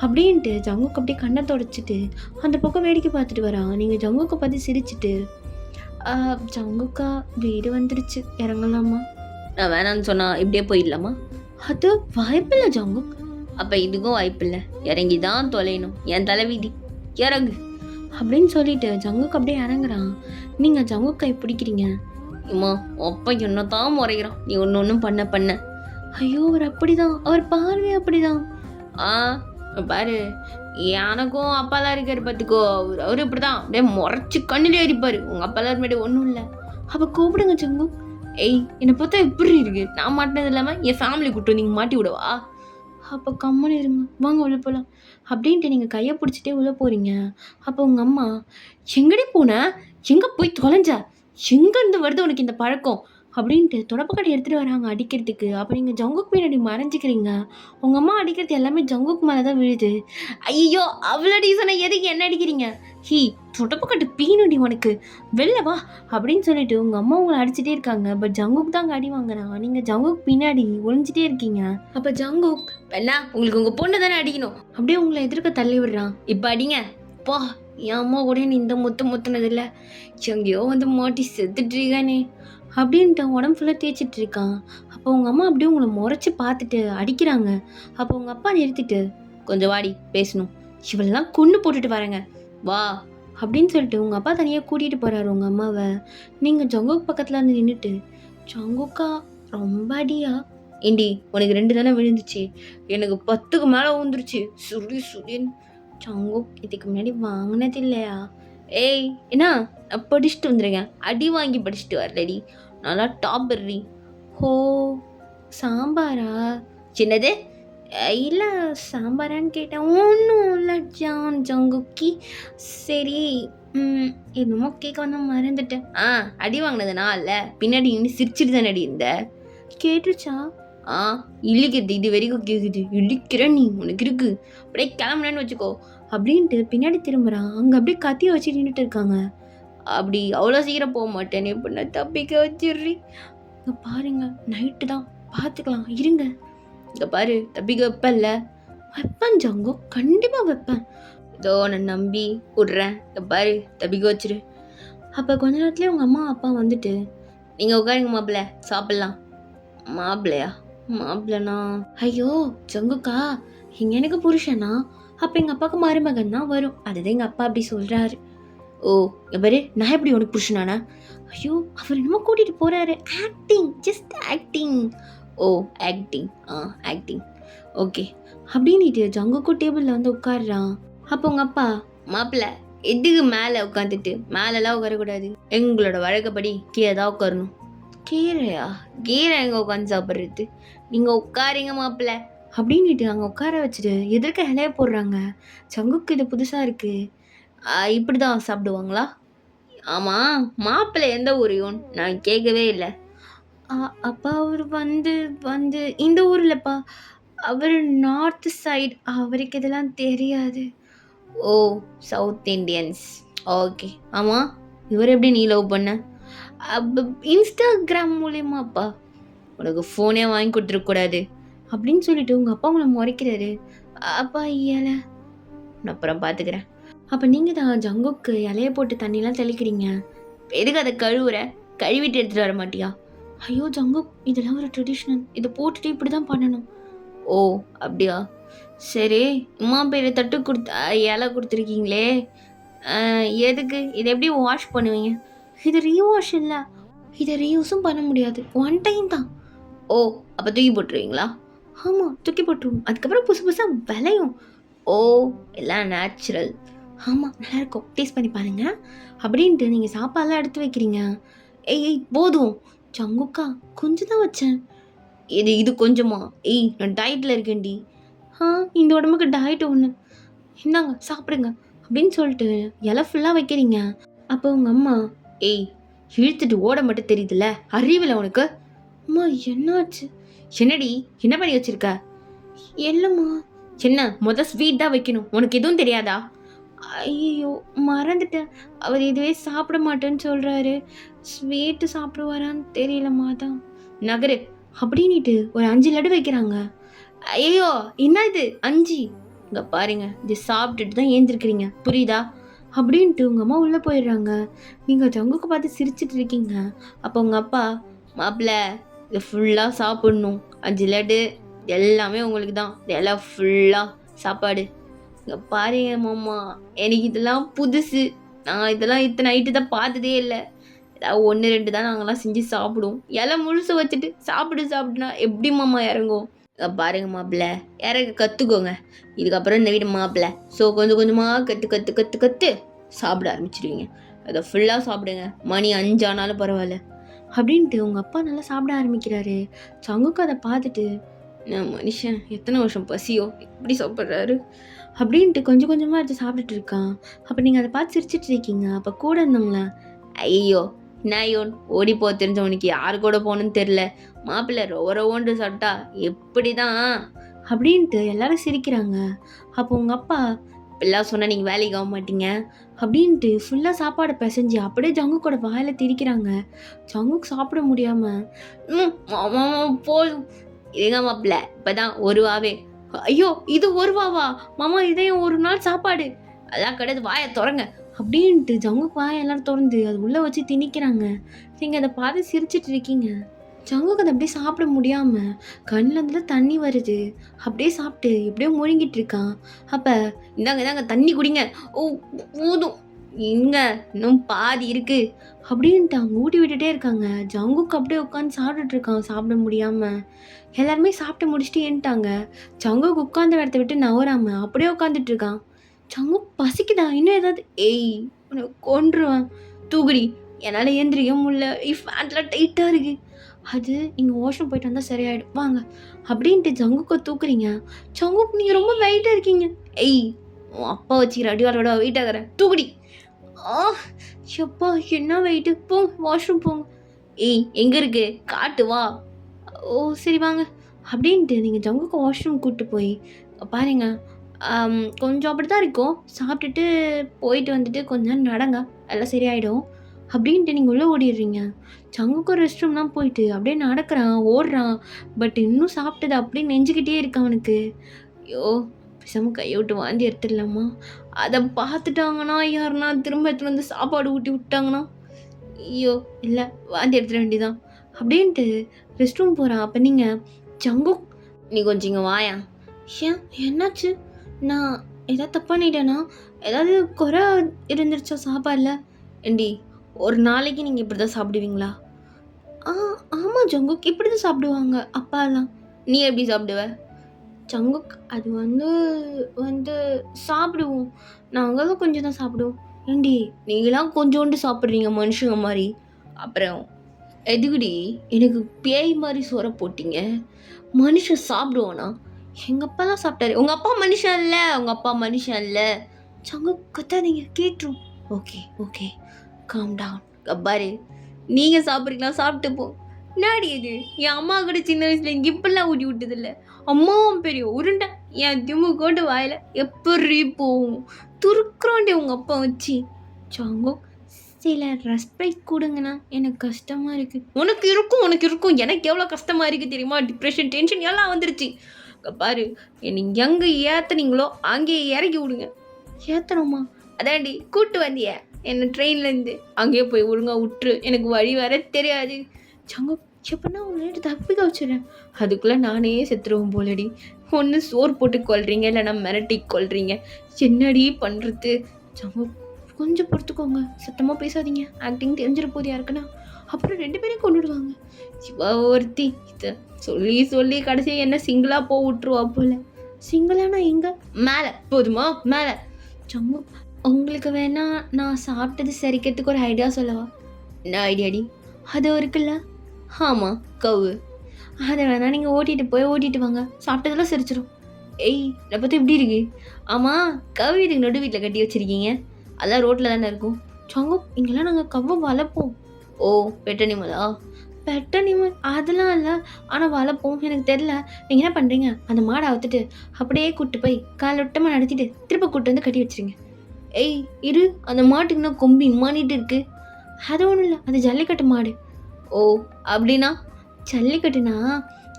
அப்படின்ட்டு ஜங்குக்கு அப்படியே கண்ணை தொடச்சிட்டு அந்த பக்கம் வேடிக்கை பார்த்துட்டு வரான். நீங்கள் ஜங்குக்கை பார்த்து சிரிச்சிட்டு, ஜங்குக்கா வீடு வந்துடுச்சு, இறங்கலாமா? நான் வேணான்னு சொன்னால் இப்படியே போயிடலாமா? அது வாய்ப்பில்லை ஜங்குக். அப்போ இதுக்கும் வாய்ப்பில்லை, இறங்கி தான் தொலையணும், என் தலைவிதி, இறங்கு அப்படின்னு சொல்லிட்டு ஜங்குக்கு அப்படியே இறங்குறான். நீங்கள் ஜங்குக் கை பிடிக்கிறீங்க. இம்மா, அப்பா என்ன தான் முறைகிறான், நீ ஒன்றும் பண்ண. ஐயோ, அவர் அப்படிதான், அவர் பார்வை அப்படிதான். பாரு, எனக்கும் அப்பாலாம் இருக்காரு பார்த்துக்கோ, அவர் இப்படிதான் அப்படியே முறைச்சி கண்ணிலே அடிப்பார். உங்கள் அப்பாலாம் மேலே ஒன்றும் இல்லை. அப்போ கூப்பிடுங்க ஜங்கு. ஏய், என்னை பார்த்தா எப்படி இருக்கு? நான் மாட்டினது இல்லாமல் என் ஃபேமிலி கூப்பிட்டு நீங்கள் மாட்டி விடவா? அப்போ கம்மனு இருங்க, வாங்க உள்ளே போகலாம் அப்படின்ட்டு நீங்கள் கையை பிடிச்சிட்டே உள்ளே போகிறீங்க. அப்போ உங்கள் அம்மா, எங்கடி போன, எங்கே போய் தொலைஞ்ச, எங்கேருந்து வருது உனக்கு இந்த பழக்கம் அப்படின்ட்டு தொடப்பக்கட்டை எடுத்துகிட்டு வராங்க அடிக்கிறதுக்கு. அப்போ நீங்கள் ஜங்குக்கு பின்னாடி மறைஞ்சிக்கிறீங்க. உங்கள் அம்மா அடிக்கிறது எல்லாமே ஜங்குக்கு மேலே தான் விழுது. ஐயோ, அவ்வளோ டீசனை எதுக்கு என்ன அடிக்கிறீங்க? தொடப்பக்கட்டு பீனுடி உனக்கு, வெளில வா அப்படின்னு சொல்லிட்டு உங்கள் அம்மா உங்களை அடிச்சுட்டே இருக்காங்க. பட் ஜங்குக்கு தான் அங்கே அடி வாங்குறான். நீங்கள் ஜங்குக்கு பின்னாடி ஒழிஞ்சிட்டே இருக்கீங்க. அப்போ ஜங்குக், வேணா உங்களுக்கு உங்கள் பொண்ணு தானே அடிக்கணும், அப்படியே உங்களை எதிர்க்க தள்ளி விடுறான். இப்போ அடிங்க போ என் அம்மா கூட நீ இந்த முத்துனதில்ல, எங்கேயோ வந்து மாட்டி செத்துட்டு இருக்கானே அப்படின்ட்டு உடம்பு ஃபுல்லாக தேய்ச்சிட்டு இருக்கான். அப்போ உங்க அம்மா அப்படியே உங்களை முறைச்சி பார்த்துட்டு அடிக்கிறாங்க. அப்போ உங்க அப்பா நிறுத்திட்டு, கொஞ்சம் வாடி பேசணும், இவளெல்லாம் கொன்று போட்டுட்டு வரேங்க வா அப்படின்னு சொல்லிட்டு உங்க அப்பா தனியாக கூட்டிட்டு போறாரு உங்க அம்மாவை. நீங்க ஜங்குக் பக்கத்துல இருந்து நின்றுட்டு, ஜங்குக்கா ரொம்ப அடியா? ஏண்டி உனக்கு 2 தானே விழுந்துச்சு, எனக்கு 10க்கு மேலே விழுந்துருச்சு சுடி சுடின்னு. ஜங்குக் இதுக்கு முன்னாடி வாங்கினது இல்லையா? ஏய் என்ன, நான் படிச்சுட்டு வந்துருக்கேன், அடி வாங்கி படிச்சுட்டு வரலடி, நல்லா டாப்பர்ரி. ஹோ சாம்பாரா? சின்னது இல்லை சாம்பாரான்னு கேட்டேன். ஒன்றும் இல்லை ஜங்குக்கி. சரி என்னமோ கேட்க வந்தா மறந்துட்டேன். அடி வாங்கினது நான் இல்லை, பின்னாடி இன்னும் சிரிச்சிட்டு தானே அடி இருந்த. கேட்டுச்சா? இழிக்கிறது இது வரைக்கும் கேட்குது. இழிக்கிற நீ உனக்கு இருக்கு, அப்படியே கிளம்புனேன்னு வச்சுக்கோ அப்படின்ட்டு பின்னாடி திரும்புறான். அங்கே அப்படியே கத்தியை வச்சு நின்றுட்டு இருக்காங்க. அப்படி அவ்வளோ சீக்கிரம் போக மாட்டேன், இப்போ நான் தப்பிக்க வச்சிடுறி. இங்கே பாருங்க நைட்டு தான் பார்த்துக்கலாம் இருங்க. இங்கே பாரு தப்பிக்க வைப்பேன்ல. வைப்பேன் ஜங்கோ, கண்டிப்பாக வைப்பேன். இதோ நான் நம்பி விட்றேன், இங்கே பாரு தப்பிக்க வச்சிரு. அப்போ கொஞ்ச நேரத்துலேயே உங்கள் அம்மா அப்பா வந்துட்டு, நீங்கள் உட்காருங்க மாப்பிள்ள சாப்பிட்லாம். மாப்பிள்ளையா? மாப்பிள்ளனா? ஐயோ ஜங்குக்கா, இங்கே எனக்கு புருஷனா, அப்போ எங்கள் அப்பாவுக்கு மருமகன் தான் வரும், அதுதான் எங்கள் அப்பா அப்படி சொல்கிறாரு. ஓ பாரு நான் எப்படி உனக்கு புருஷனானா? ஐயோ அவர் என்னமோ கூட்டிகிட்டு போகிறாரு, ஆக்டிங், ஜஸ்ட் ஆக்டிங். ஓ ஆக்டிங், ஆக்டிங், ஓகே அப்படின்ட்டு ஜங்குக்கும் டேபிளில் வந்து உட்காடுறான். அப்போ உங்கள் அப்பா, மாப்பிள்ள எதுக்கு மேலே உட்காந்துட்டு, மேலெல்லாம் உட்காரக்கூடாது, எங்களோட வழக்கப்படி கீழே தான் உட்காரணும். கீரையா? கீரை எங்கே உட்காந்து சாப்பிட்றது, நீங்கள் உட்காரிங்க மாப்பிள்ள அப்படின்ட்டு அங்கே உட்கார வச்சுட்டு எதிர்க்க இலைய போடுறாங்க. ஜங்குக்கு இது புதுசாக இருக்குது, இப்படி தான் சாப்பிடுவாங்களா? ஆமாம் மாப்பிள்ளை எந்த ஊரையும் நான் கேட்கவே இல்லை. அப்பா அவர் வந்து வந்து இந்த ஊர்லப்பா, அவர் நார்த் சைடு, அவருக்கு இதெல்லாம் தெரியாது. ஓ சவுத் இண்டியன்ஸ், ஓகே. ஆமாம் இவர் எப்படி நீ லவ் பண்ண? இன்ஸ்டாகிராம் மூலியமாப்பா. உனக்கு ஃபோனே வாங்கி கொடுத்துருக்கூடாது அப்படின்னு சொல்லிட்டு உங்கள் அப்பா உங்களை முறைக்கிறாரு. அப்பா இலை நான் அப்புறம் பார்த்துக்கிறேன். அப்போ நீங்கள் தான் ஜங்குக்கு இலைய போட்டு தண்ணிலாம் தெளிக்கிறீங்க, எதுக்கு அதை கழுவுற, கழுவிட்டு எடுத்துகிட்டு வர மாட்டியா? ஐயோ ஜங்குக் இதெல்லாம் ஒரு ட்ரெடிஷ்னல், இதை போட்டுட்டு இப்படி தான் பண்ணணும். ஓ அப்படியா, சரி. அம்மா பேர் தட்டு இலை கொடுத்துருக்கீங்களே, எதுக்கு, இதை எப்படி வாஷ் பண்ணுவீங்க? இது ரீவாஷ் இல்லை, இதை ரீயூஸும் பண்ண முடியாது, ஒன் டைம் தான். ஓ அப்போ தூக்கி போட்டுருவீங்களா? ஆமாம் தூக்கி போட்டுருவோம், அதுக்கப்புறம் புதுசாக விளையும். ஓ எல்லாம் நேச்சுரல். ஆமாம் நல்லாயிருக்கும், டேஸ்ட் பண்ணி பாருங்க அப்படின்ட்டு நீங்கள் சாப்பாடெல்லாம் எடுத்து வைக்கிறீங்க. ஏய் போதும் ஜங்குக்கா, கொஞ்சம் தான் வச்சேன். இது கொஞ்சமா? ஏய் நான் டயட்டில் இருக்கேன்டி. இந்த உடம்புக்கு டயட் ஒன்று, இந்தாங்க சாப்பிடுங்க அப்படின்னு சொல்லிட்டு இலை ஃபுல்லாக வைக்கிறீங்க. அப்போ உங்கள் அம்மா, ஏய் இழுத்துட்டு ஓட மட்டும் தெரியுதுல்ல, அறிவில் உனக்கு? அம்மா என்னாச்சு? என்னடி என்ன பண்ணி வச்சிருக்க? இல்லைம்மா. என்ன ஸ்வீட் தான் வைக்கணும், உனக்கு எதுவும் தெரியாதா? ஐயோ மறந்துட்டேன், அவர் இதுவே சாப்பிட மாட்டேன்னு சொல்கிறாரு, ஸ்வீட்டு சாப்பிடுவாரான்னு தெரியலம்மா தான். நகரு அப்படின்ட்டு ஒரு 5 லட்டு வைக்கிறாங்க. ஐயோ என்ன இது 5? இங்கே பாருங்க, இது சாப்பிட்டுட்டு தான் ஏந்திருக்கிறீங்க புரியுதா அப்படின்ட்டு உங்கள் அம்மா உள்ளே போயிடுறாங்க. நீங்கள் ஜங்குக்கு பார்த்து சிரிச்சிட்டு இருக்கீங்க. அப்போ உங்கள் அப்பா, மாப்பிள்ள இது ஃபுல்லாக சாப்பிட்ணும், 5 லட்டு எல்லாமே உங்களுக்கு தான், இதெல்லாம் ஃபுல்லாக சாப்பாடு. இங்கே பாருங்க மாமா, எனக்கு இதெல்லாம் புதுசு, நான் இதெல்லாம் இத்தனை நைட்டு தான் பார்த்ததே இல்லை, ஏதாவது 1 2 தான் நாங்கள்லாம் செஞ்சு சாப்பிடுவோம், இலை முழுசு வச்சுட்டு சாப்பிடுனா எப்படி மாமா இறங்கும்? பாருங்க மாப்பிள்ள இறங்க கற்றுக்கோங்க, இதுக்கப்புறம் இந்த வீடு மாப்பிள்ள, ஸோ கொஞ்சம் கொஞ்சமாக கற்று சாப்பிட ஆரம்பிச்சிடுவீங்க, அதை ஃபுல்லாக சாப்பிடுங்க, மணி 5 ஆனாலும் பரவாயில்ல அப்படின்ட்டு உங்கள் அப்பா நல்லா சாப்பிட ஆரம்பிக்கிறாரு. ஜங்குக்கு அதை பார்த்துட்டு, மனுஷன் எத்தனை வருஷம் பசியோ எப்படி சாப்பிட்றாரு அப்படின்ட்டு கொஞ்சம் கொஞ்சமாக எடுத்து சாப்பிட்டுட்டு இருக்கான். அப்போ நீங்கள் அதை பார்த்து சிரிச்சிட்டு இருக்கீங்க. அப்போ கூட இருந்தவங்களா, ஐயோ நாயோன் ஓடி போக தெரிஞ்சவனுக்கு யாரு கூட போகணுன்னு தெரில, மாப்பிள்ளை ரொவன்ட்டு சாப்பிட்டா எப்படி தான் அப்படின்ட்டு எல்லாரும் சிரிக்கிறாங்க. அப்போ உங்கள் அப்பா, இப்பெல்லாம் சொன்னால் நீங்கள் வேலைக்கு ஆக மாட்டீங்க அப்படின்ட்டு ஃபுல்லாக சாப்பாடை பிசைஞ்சு அப்படியே ஜங்குக்கோட வாயில் திரிக்கிறாங்க. ஜங்குக்கு சாப்பிட முடியாமல் போதும் இருங்க மாப்பிள்ள, இப்போ தான் 1 ரூபாவே. ஐயோ இது 1 ரூபாவா மாமா, இதையும் 1 நாள் சாப்பாடு, அதெல்லாம் கிடையாது, வாயை திறங்க அப்படின்ட்டு ஜங்குக்கு வாயை எல்லாரும் திறந்து அது உள்ளே வச்சு திணிக்கிறாங்க. நீங்கள் அதை பார்த்து சிரிச்சிட்டு இருக்கீங்க. ஜங்குக்கு அதை அப்படியே சாப்பிட முடியாமல் கண்ணில் இருந்து தண்ணி வருது. அப்படியே சாப்பிட்டு எப்படியோ முழுங்கிட்டு இருக்கான். அப்போ இந்தாங்க இந்தாங்க தண்ணி குடிங்க. ஓ போதும், இங்க இன்னும் பாதி இருக்கு அப்படின்ட்டு அவங்க ஊட்டி விட்டுட்டே இருக்காங்க. ஜங்குக்கு அப்படியே உட்காந்து சாப்பிட்டுட்டு இருக்கான் சாப்பிட முடியாமல். எல்லாருமே சாப்பிட்டு முடிச்சுட்டு ஏன்ட்டாங்க. ஜங்குக்கு உட்காந்த இடத்த விட்டு நவராம அப்படியே உட்காந்துட்டு இருக்கான். ஜங்குக்கு பசிக்குதா இன்னும் ஏதாவது? ஏய் உன்னை கொன்றுவேன், தூக்குடி. என்னால் ஏந்திரிக்க முடியல, ஃபேண்ட்லாம் டைட்டாக இருக்கு. அது நீங்கள் வாஷ்ரூம் போயிட்டு வந்தால் சரியாயிடும் வாங்க அப்படின்ட்டு ஜங்குக்கை தூக்குறீங்க. ஜங்குக்கு நீங்கள் ரொம்ப வெயிட்டாக இருக்கீங்க. ஏய் உன் அப்பா வச்சுக்கிற அடிவாரோட வெயிட்டாகிறேன், தூக்குடி. ஆ எப்பா என்ன வெயிட்டு, போங்க வாஷ்ரூம் போங்க. ஏய் எங்கே இருக்கு காட்டு வா. ஓ சரி வாங்க அப்படின்ட்டு நீங்கள் ஜங்குக்கு வாஷ்ரூம் கூப்பிட்டு போய் பாருங்க. கொஞ்சம் அப்படி தான் இருக்கும். சாப்பிட்டுட்டு போயிட்டு வந்துட்டு கொஞ்ச நேரம் நடங்க, எல்லாம் சரியாயிடும் அப்படின்ட்டு நீங்கள் உள்ளே ஓடிடுறீங்க. ஜங்குக்கு ரெஸ்ட் ரூம்லாம் போயிட்டு அப்படியே நடக்கிறான் ஓடுறான். பட் இன்னும் சாப்பிட்டது அப்படியே நெஞ்சுக்கிட்டே இருக்கான் அவனுக்கு. ஐயோ பேசாமல் கையை விட்டு வாந்தி எடுத்துடலாமா? அதை பார்த்துட்டாங்கன்னா யாருன்னா திரும்ப எடுத்துட்டு வந்து சாப்பாடு ஊட்டி விட்டாங்கன்னா, ஐயோ இல்லை வாந்தி எடுத்துட வேண்டியதான் அப்படின்ட்டு ரெஸ்ட் ரூம் போகிறான். அப்போ நீங்கள் ஜங்குக் நீ கொஞ்சம் இங்கே வாயா. ஏன் என்னாச்சு? நான் ஏதாவது தப்பு பண்ணிட்டேனா? ஏதாவது குறை இருந்துருச்சா சாப்பாடில்? ஏண்டி ஒரு நாளைக்கு நீங்கள் இப்படி தான் சாப்பிடுவீங்களா? ஆமாம் ஜங்குக் இப்படி தான் சாப்பிடுவாங்க அப்பாலாம். நீ எப்படி சாப்பிடுவ? ஜங்குக் அது வந்து வந்து சாப்பிடுவோம், நாங்களும் கொஞ்சம் தான் சாப்பிடுவோம். ஏண்டி நீங்களாம் கொஞ்சோண்டு சாப்பிட்றீங்க மனுஷங்க மாதிரி, அப்புறம் எதுக்குடி எனக்கு பேய் மாதிரி சோற போட்டீங்க? மனுஷன் சாப்பிடுவானா? எங்கள் அப்பா தான் சாப்பிட்டாரு. உங்கள் அப்பா மனுஷன் இல்லை, உங்கள் அப்பா மனுஷன் இல்லை. ஜங்குக் கத்தாதீங்க கேட்டுரும். Okay okay calm down. கப்பாரு நீங்கள் சாப்பிட்றீங்களா? சாப்பிட்டு போ. என்னாடி இது? என் அம்மா கூட சின்ன வயசுல இங்கே இப்படிலாம் ஊட்டி விட்டதில்ல. அம்மாவும் பெரிய உருண்டை என் திம்மு கோட்டு வாயில் எப்படி போகும் துருக்குறோண்டே உங்கள் அப்பா வச்சு. ஜாங்கோ சில ரெஸ்பெக்ட் கொடுங்கண்ணா, எனக்கு கஷ்டமாக இருக்குது. உனக்கு இருக்கும் உனக்கு இருக்கும், எனக்கு எவ்வளோ கஷ்டமாக இருக்குது தெரியுமா? டிப்ரெஷன் டென்ஷன் எல்லாம் வந்துருச்சு. பாரு என்னை எங்கே ஏற்றுனீங்களோ அங்கேயே இறக்கி விடுங்க. ஏற்றணுமா? அதாண்டி கூட்டு வந்திய என்னை ட்ரெயின்லேருந்து, அங்கேயே போய் ஒழுங்காக விட்டுரு, எனக்கு வழி வர தெரியாது. ஜங்கோ எப்படின்னா உன்னை தப்பிக்க வச்சுறேன், அதுக்குள்ளே நானே செத்துருவோம் போலடி. ஒன்று சோறு போட்டு கொள்றீங்க இல்லைனா மிரட்டி கொள்றீங்க, என்னடி பண்ணுறது? ஜங்கோ கொஞ்சம் பொறுத்துக்கோங்க, சத்தமாக பேசாதீங்க, ஆக்டிங் தெரிஞ்சிட போது யாருக்குன்னா, அப்புறம் 2 பேரையும் கொண்டுடுவாங்க. சிவா ஒருத்தி இதை சொல்லி சொல்லி கடைசியாக என்ன சிங்கிளாக போ விட்டுருவா போல. சிங்கிளானா எங்க? மேலே போதுமா? மேலே. ஜம்மு உங்களுக்கு வேணா நான் சாப்பிட்டது சரிக்கிறதுக்கு ஒரு ஐடியா சொல்லவா? என்ன ஐடியாடி? அது இருக்குல்ல, ஆமாம் கவு, அதை வேணா நீங்கள் ஓட்டிட்டு வாங்க, சாப்பிட்டதெல்லாம் சிரிச்சிடும். ஏய் இதை பற்றி எப்படி இருக்கு? ஆமாம் கவு இதுக்கு நடு வீட்டில் கட்டி வச்சுருக்கீங்க, அதெல்லாம் ரோட்டில் தானே இருக்கும். சொங்க இங்கெல்லாம் நாங்கள் கவ்வை வளர்ப்போம். ஓ பெட்டனிமலா? பெட்டனிமல் அதெல்லாம் இல்லை, ஆனால் வளர்ப்போம். எனக்கு தெரில. நீங்கள் என்ன பண்ணுறீங்க, அந்த மாடை அவுத்துட்டு அப்படியே கூப்பிட்டு போய் காலொட்டமாக நடத்திட்டு திரும்ப கூப்பிட்டு வந்து கட்டி வச்சுருங்க. ஏய் இரு, அந்த மாட்டுக்குன்னா கொம்பி இம்மானிட்டு இருக்கு. அது ஒன்றும் இல்லை, அது ஜல்லிக்கட்டு மாடு. ஓ அப்படின்னா? ஜல்லிக்கட்டுனா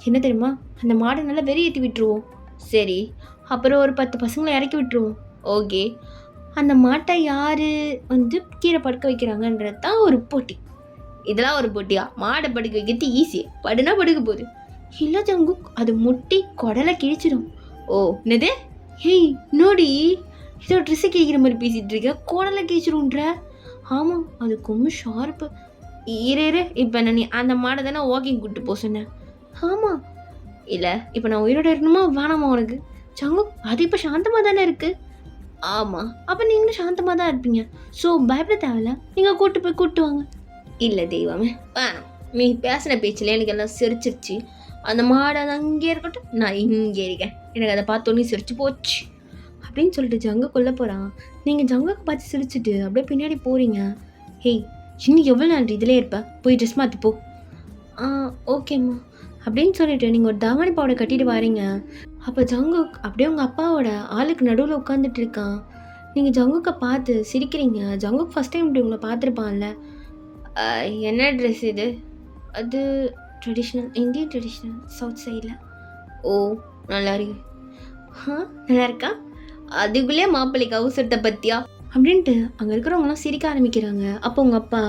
என்ன தெரியுமா, அந்த மாடை நல்லா வெறியேற்றி விட்டுருவோம். சரி, அப்புறம் ஒரு 10 பசங்களை இறக்கி விட்டுருவோம். ஓகே, அந்த மாட்டை யார் வந்து கீழே படுக்க வைக்கிறாங்கன்றது தான் ஒரு போட்டி. இதெல்லாம் ஒரு போட்டியா? மாடை படுக்க வைக்கிறது ஈஸி, படுனா படுக்க போகுது. இல்லை ஜங்கு, அது முட்டி குடலை கிழிச்சிடும். ஓ என்னது? ஹேய் நோடி, ஏதோ ட்ரெஸ்ஸு கிழிக்கிற மாதிரி பேசிகிட்டு இருக்க, குடலை கிழிச்சிடும்ன்ற. ஆமாம் அது கொம்பு ஷார்ப்பு. இரு இப்போ நான் நீ அந்த மாடை தானே வாக்கிங் கூப்பிட்டு போக சொன்னேன். ஆமாம். இல்லை இப்போ நான் உயிரோட இருக்கணுமா வேணாமா உனக்கு? ஜங்கு அது இப்போ சாந்தமாக தானே இருக்குது. ஆமாம், அப்போ நீங்களும் சாந்தமாக தான் இருப்பீங்க, ஸோ பயப்பட தேவையில்ல, நீங்கள் கூப்பிட்டு வாங்க. இல்லை தெய்வமே வேணாம், நீ பேசின பேச்சில் எனக்கு எல்லாம் சிரிச்சிருச்சு. அந்த மாடை அது அங்கே இருக்கட்டும், நான் இங்கே இருக்கேன், எனக்கு அதை பார்த்தோன்னே சிரிச்சு போச்சு அப்படின்னு சொல்லிட்டு ஜங்கு கொல்ல போகிறான். நீங்கள் ஜங்குக்கு பார்த்து சிரிச்சுட்டு அப்படியே பின்னாடி போகிறீங்க. ஹேய் இன்னும் எவ்வளோ நாள் இதிலே இருப்ப, போய் ட்ரெஸ் மாற்றிப்போ. ஓகேம்மா அப்படின்னு சொல்லிட்டு நீங்கள் ஒரு தாவணி பாவடை கட்டிட்டு வரீங்க. அப்போ ஜங்குக் அப்படியே உங்கள் அப்பாவோட ஆளுக்கு நடுவில் உட்காந்துட்டு இருக்கான். நீங்கள் ஜங்குக்கை பார்த்து சிரிக்கிறீங்க. ஜங்குக் ஃபஸ்ட் டைம் இப்படி உங்களை பார்த்துருப்பான்ல. என்ன ட்ரெஸ் இது? அது ட்ரெடிஷ்னல், இந்தியன் ட்ரெடிஷ்னல், சவுத் சைடில். ஓ நல்லா இருக்கு. நல்லா இருக்கா? அதுக்குள்ளே மாப்பிள்ளைக்கு அவசரத்தை பற்றியா அப்படின்ட்டு அங்கே இருக்கிறவங்களாம் சிரிக்க ஆரம்பிக்கிறாங்க. அப்போ உங்கள் அப்பா,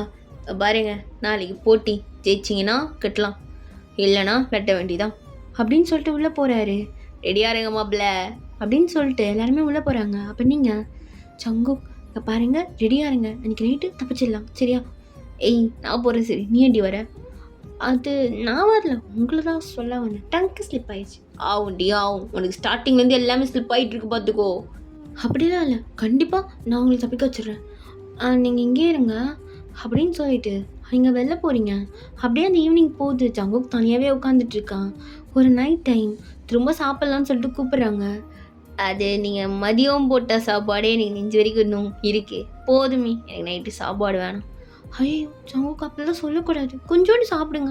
பாருங்க நாளைக்கு போட்டி, ஜெயிச்சிங்கன்னா கட்டலாம், இல்லைனா வெட்ட வேண்டிதான் அப்படின்னு சொல்லிட்டு உள்ளே போகிறாரு. ரெடியாக இருங்க மாப்பிள்ள அப்படின்னு சொல்லிட்டு எல்லாருமே உள்ளே போகிறாங்க. அப்போ நீங்கள் சங்கு இங்கே பாருங்க, ரெடியாக இருங்க, அன்றைக்கி நைட்டு தப்பிச்சிடலாம் சரியா? ஏய் நான் போகிறேன், சரி நீ ஏண்டி வர? அது நான் வரல, உங்களை தான் சொல்ல வந்தேன், டங்க்கு ஸ்லிப் ஆயிடுச்சு. ஆகும்டி ஆகும், உனக்கு ஸ்டார்டிங்லேருந்து எல்லாமே ஸ்லிப் ஆகிட்டு இருக்கு பார்த்துக்கோ. அப்படிலாம் இல்லை, கண்டிப்பாக நான் உங்களுக்கு தப்பிக்க வச்சிடுறேன், நீங்கள் இங்கே இருங்க அப்படின்னு சொல்லிட்டு நீங்கள் வெளில போகிறீங்க. அப்படியே அந்த ஈவினிங் போகுது. ஜங்குக் தனியாகவே உட்காந்துட்டு இருக்கான். ஒரு நைட் டைம் திரும்ப சாப்பிட்லான்னு சொல்லிட்டு கூப்பிட்றாங்க. அது நீங்கள் மதியம் போட்ட சாப்பாடே எனக்கு நெஞ்சு வரைக்கும் இன்னும் இருக்கு, போதுமே, எனக்கு நைட்டு சாப்பாடு வேணாம். ஐயோ ஜங்குக் அப்படிலாம் சொல்லக்கூடாது, கொஞ்சோண்டு சாப்பிடுங்க,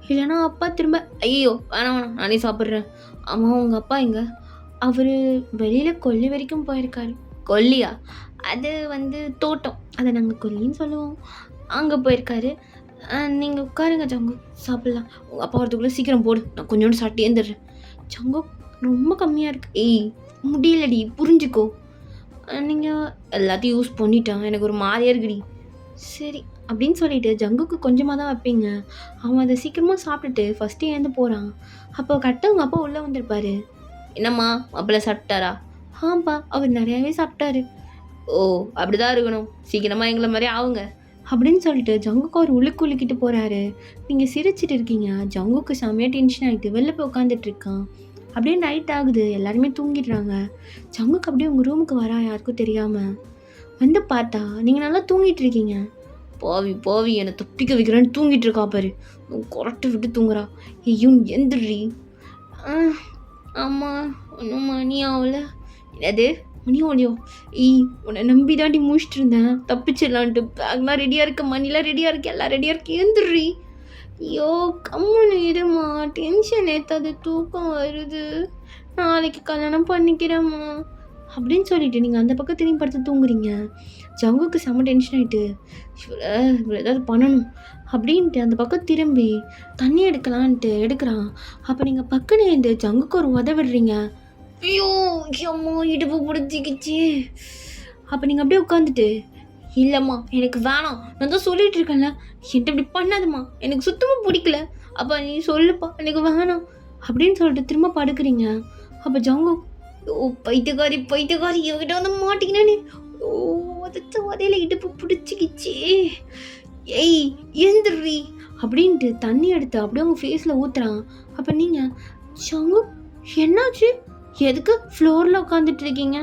இல்லைனா அப்பா திரும்ப. ஐயோ வேணாம் வேணாம், நானே சாப்பிட்றேன். ஆமாம் உங்கள் அப்பா எங்க? அவர் வெளியில் கொல்லி வரைக்கும் போயிருக்காரு. கொல்லியா? அது தோட்டம், அதை நாங்கள் கொல்லின்னு சொல்லுவோம். அங்கே போயிருக்காரு. நீங்கள் உட்காருங்க ஜங்கு, சாப்பிட்லாம். உங்கள் அப்பா வரதுக்குள்ளே சீக்கிரம் போடு, நான் கொஞ்சோண்டு சாப்பிட்டு ஏந்துடுறேன். ஜங்கு ரொம்ப கம்மியாக இருக்குது. ஏய் முடியலடி, புரிஞ்சுக்கோ. நீங்கள் எல்லாத்தையும் யூஸ் பண்ணிட்டான், எனக்கு ஒரு மாதிரியாக இருக்குடி. சரி அப்படின்னு சொல்லிட்டு ஜங்குக்கு கொஞ்சமாக தான் வைப்பீங்க. அவன் அதை சீக்கிரமாக சாப்பிட்டுட்டு ஃபஸ்ட்டு ஏந்து போகிறான். அப்போ கரெக்டாக உங்கள் அப்பா உள்ளே வந்திருப்பாரு. என்னம்மா மாப்பிள்ளை சாப்பிட்டாரா? ஆம்பா அவர் நிறையாவே சாப்பிட்டாரு. ஓ அப்படிதான் இருக்கணும், சீக்கிரமாக எங்களை மாதிரி ஆகுங்க அப்படின்னு சொல்லிட்டு ஜங்குக்கு அவர் உள்ளுக்கு உழுக்கிட்டு போகிறாரு. நீங்கள் சிரிச்சிட்டு இருக்கீங்க. ஜங்குக்கு செம்மையாக டென்ஷன் ஆகிட்டு வெளில போய் உட்காந்துட்டு இருக்கான். அப்படியே நைட் ஆகுது, எல்லாருமே தூங்கிடுறாங்க. ஜங்குக்கு அப்படியே உங்கள் ரூமுக்கு வரா, யாருக்கும் தெரியாமல் பார்த்தா நீங்கள் நல்லா தூங்கிட்டு இருக்கீங்க. போவி போவி என்னை தொப்பிக்க வைக்கிறேன்னு தூங்கிட்டு இருக்கா பாரு, கொரட்டை விட்டு தூங்குறா. ஐயும் எந்திரி. ஆமாம் ஒன்றும் மணி ஆகல. என்னது மணி ஆகலையோ? உன்னை நம்பி தாண்டி முடிச்சுட்டு இருந்தேன், தப்பிச்சிடலான்ட்டு. பேக்லாம் ரெடியாக இருக்க, மணிலாம் ரெடியாக இருக்கு, எல்லாம் ரெடியாக இருக்கு, எந்திரி. ஐயோ கம்முன்னு இருமா, டென்ஷன் ஏற்றாது, தூக்கம் வருது, நாளைக்கு கல்யாணம் பண்ணிக்கிறேம்மா அப்படின்னு சொல்லிட்டு நீங்கள் அந்த பக்கம் திரும்பி படுத்து தூங்குறீங்க. ஜங்குக்கு செம்ம டென்ஷன் ஆகிட்டு இவ்வளோ ஏதாவது பண்ணணும் அப்படின்ட்டு அந்த பக்கம் திரும்பி தண்ணி எடுக்கலான்ட்டு எடுக்கிறான். அப்போ நீங்கள் பக்கம் இருந்து ஜங்குக்கு ஒரு விடுறீங்க. ஐயோ அம்மா இடுப்பு பிடிச்சிக்கிச்சு. அப்போ நீங்கள் அப்படியே உட்காந்துட்டு, இல்லைம்மா எனக்கு வேணாம், நான் தான் சொல்லிட்டு இருக்கேன்ல, என்கிட்ட இப்படி பண்ணாதும்மா, எனக்கு சுத்தமாக பிடிக்கல, அப்போ நீ சொல்லுப்பா எனக்கு வேணாம் அப்படின்னு சொல்லிட்டு திரும்ப படுக்கிறீங்க. அப்போ ஜங்கு, ஓ பைத்தியக்காரி பைத்தியக்காரி, என்கிட்ட மாட்டிக்கினே, ஓ உதச்ச உதையில இடுப்பு பிடிச்சிக்கிச்சு, ஏய் எந்திரி அப்படின்ட்டு தண்ணி எடுத்து அப்படியே உங்கள் ஃபேஸில் ஊற்றுறான். அப்போ நீங்கள் ஜங்கு என்னாச்சு, எதுக்கு ஃப்ளோரில் உட்காந்துட்டு இருக்கீங்க,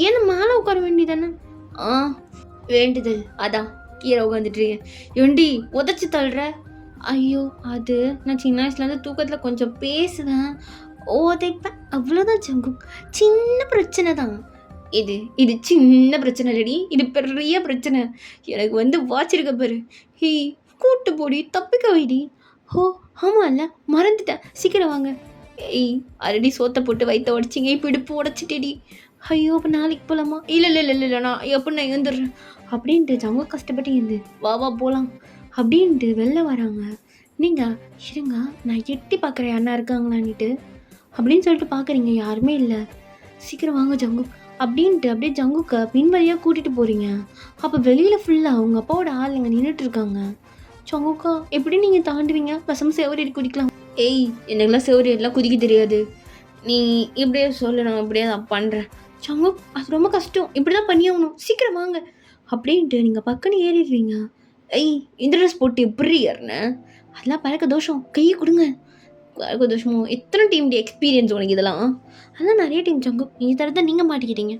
ஏன்னா மேலே உட்கார வேண்டியதானே? வேண்டுதல், அதான் கீழே உட்காந்துட்ருக்கேன். ஏண்டி உதச்சி தள்ளுற? ஐயோ அது நான் சின்ன வயசுலேருந்து தூக்கத்தில் கொஞ்சம் பேசுவேன், உதைப்பேன், அவ்வளோதான் ஜங்கு, சின்ன பிரச்சனை தான் இது. இது சின்ன பிரச்சனை இல்லடி, இது பெரிய பிரச்சனை. எனக்கு வாச்சிருக்க பாரு. கூட்டு போடி, தப்பிக்க வைடி. ஓ ஆமாம் இல்லை, மறந்துட்டேன், சீக்கிரம் வாங்க. ஆல்ரெடி சோத்தை போட்டு வயிற்ற உடச்சிங்க, இப்போ இடுப்பு உடச்சிட்டேடி. ஐயோ அப்போ நாளைக்கு போகலாமா? இல்லை இல்லை இல்லை இல்லை நான் எப்படி நான் எழுந்துடுறேன் அப்படின்ட்டு ஜங்கு கஷ்டப்பட்டு எழுந்து வா வா போகலாம் அப்படின்ட்டு வெளில வராங்க. நீங்கள் இருங்க நான் எட்டி பார்க்குறேன் யாருனா இருக்காங்களான்ட்டு அப்படின்னு சொல்லிட்டு பார்க்குறீங்க, யாருமே இல்லை. சீக்கிரம் வாங்க ஜங்கு அப்படின்ட்டு அப்படியே ஜங்குக்கு பின்வழியாக கூட்டிகிட்டு போகிறீங்க. அப்போ வெளியில் ஃபுல்லாக அவங்க அப்பாவோட ஆள் இங்கே நின்றுட்டு இருக்காங்க. ஜங்குக்கா எப்படி நீங்கள் தாண்டுவீங்க? பசங்க செவரேறி குதிக்கலாம். எனக்குலாம் செவரேறிலாம் குதிக்க தெரியாது, நீ இப்படியே சொல்லு, நான் இப்படியே நான் பண்ணுறேன். ஜங்கு அது ரொம்ப கஷ்டம், இப்படி தான் பண்ணியாகணும், சீக்கிரம் வாங்க அப்படின்ட்டு நீங்கள் பக்கன்னு ஏறிடுறீங்க. இந்த ட்ரெஸ் போட்டு எப்படி ஏறினேன்? அதெல்லாம் பழக்க தோஷம், கையை கொடுங்க. பழக்க தோஷமோ? எத்தனை டீம் எக்ஸ்பீரியன்ஸ் உனக்கு இதெல்லாம்? அதெல்லாம் நிறைய டீம் ஜங்கு, இந்த தடவை தான் நீங்கள் மாட்டிக்கிட்டீங்க.